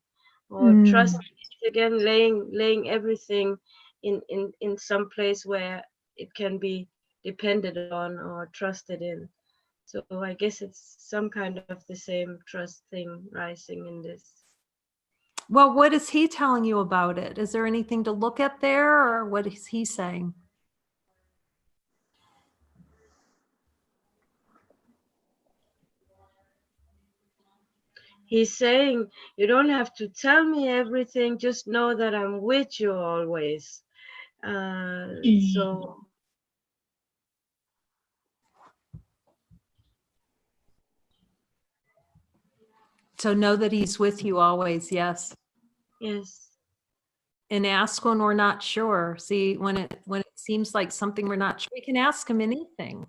or trust, again, laying everything in some place where it can be depended on or trusted in. So I guess it's some kind of the same trust thing rising in this. Well, what is he telling you about it? Is there anything to look at there, or what is he saying? He's saying, you don't have to tell me everything, just know that I'm with you always. So So know that he's with you always. Yes. yes, And ask when we're not sure. See, when it seems like something we're not sure, we can ask him anything.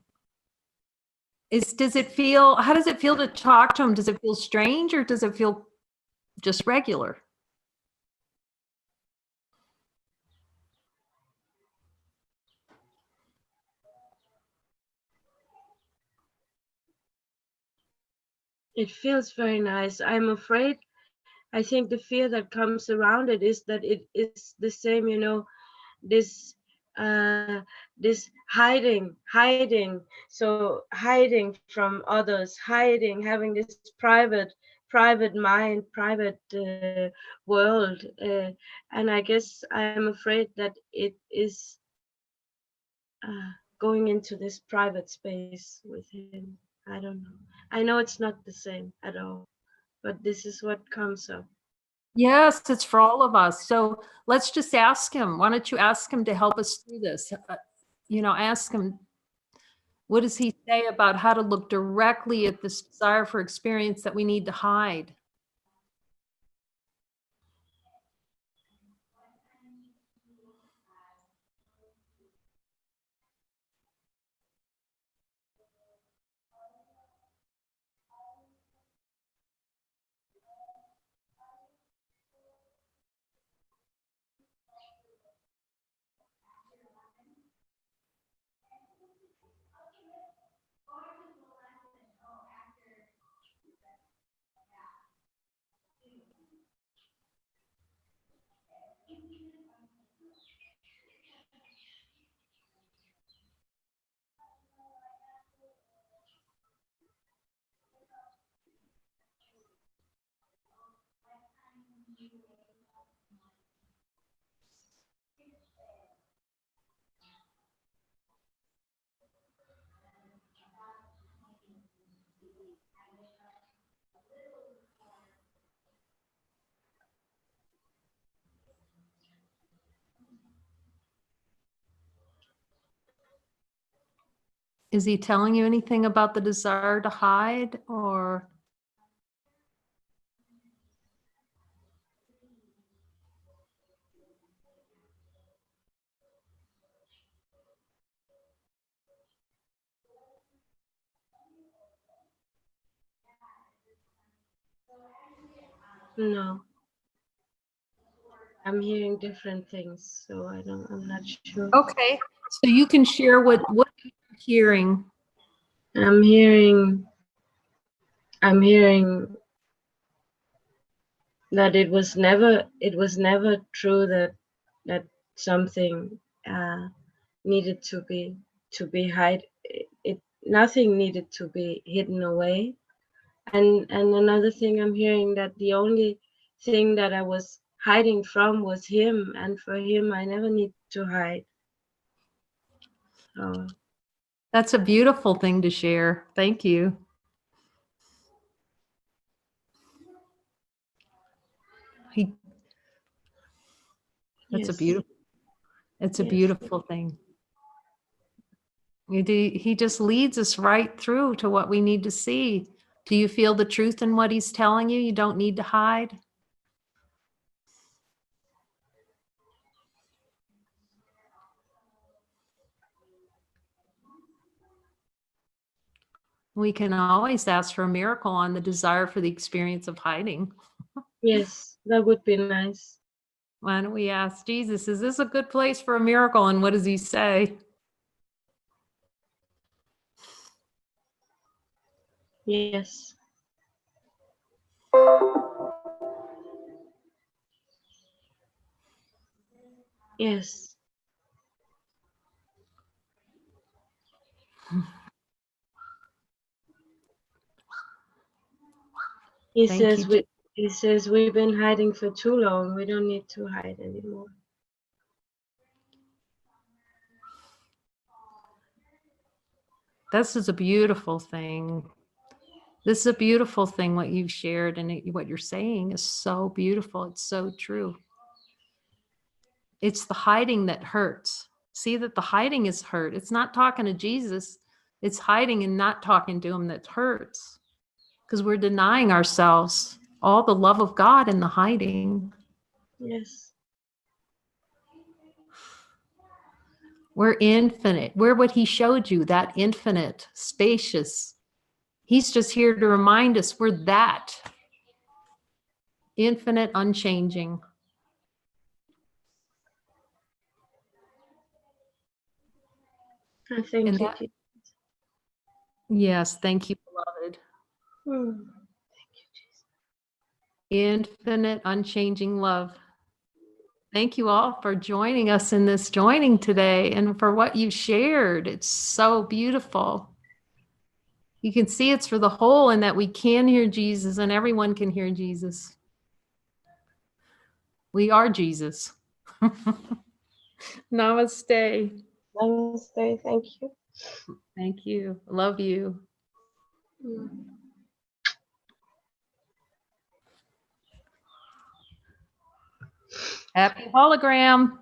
Does it feel, how does it feel to talk to him? Does it feel strange, or does it feel just regular? it feels very nice. I'm afraid, I think the fear that comes around it is that it is the same, you know, this this hiding, so hiding from others, hiding, having this private mind, private world, and I guess I'm afraid that it is going into this private space with him. I don't know. I know it's not the same at all, but this is what comes up. Yes, it's for all of us. So let's just ask him. Why don't you ask him to help us through this? Ask him, what does he say about how to look directly at this desire for experience that we need to hide? Is he telling you anything about the desire to hide, or? No, I'm hearing different things, so I'm not sure. Okay, so you can share what you're hearing. I'm hearing that it was never true that something needed to be hide. Nothing needed to be hidden away. And another thing I'm hearing, that the only thing that I was hiding from was him, and for him I never need to hide. So That's a beautiful thing to share. Thank you. That's a yes, beautiful, it's a yes, beautiful thing. He just leads us right through to what we need to see. Do you feel the truth in what he's telling you? You don't need to hide. We can always ask for a miracle on the desire for the experience of hiding. yes, that would be nice. Why don't we ask Jesus, is this a good place for a miracle? And what does he say? Yes. Yes. He Thank says you. He says we've been hiding for too long. We don't need to hide anymore. This is a beautiful thing. This is a beautiful thing, what you've shared, and what you're saying is so beautiful. It's so true. It's the hiding that hurts. See that the hiding is hurt. It's not talking to Jesus. It's hiding and not talking to him that hurts. Because we're denying ourselves all the love of God in the hiding. Yes. We're infinite. We're what he showed you, that infinite, spacious. He's just here to remind us we're that infinite, unchanging. I thank And you. that- Yes, thank you, beloved. Thank you, Jesus. Infinite, unchanging love. Thank you all for joining us in this joining today and for what you shared. It's so beautiful. You can see it's for the whole and that we can hear Jesus and everyone can hear Jesus. We are Jesus. Namaste. Namaste. Thank you. Thank you. Love you. Happy hologram.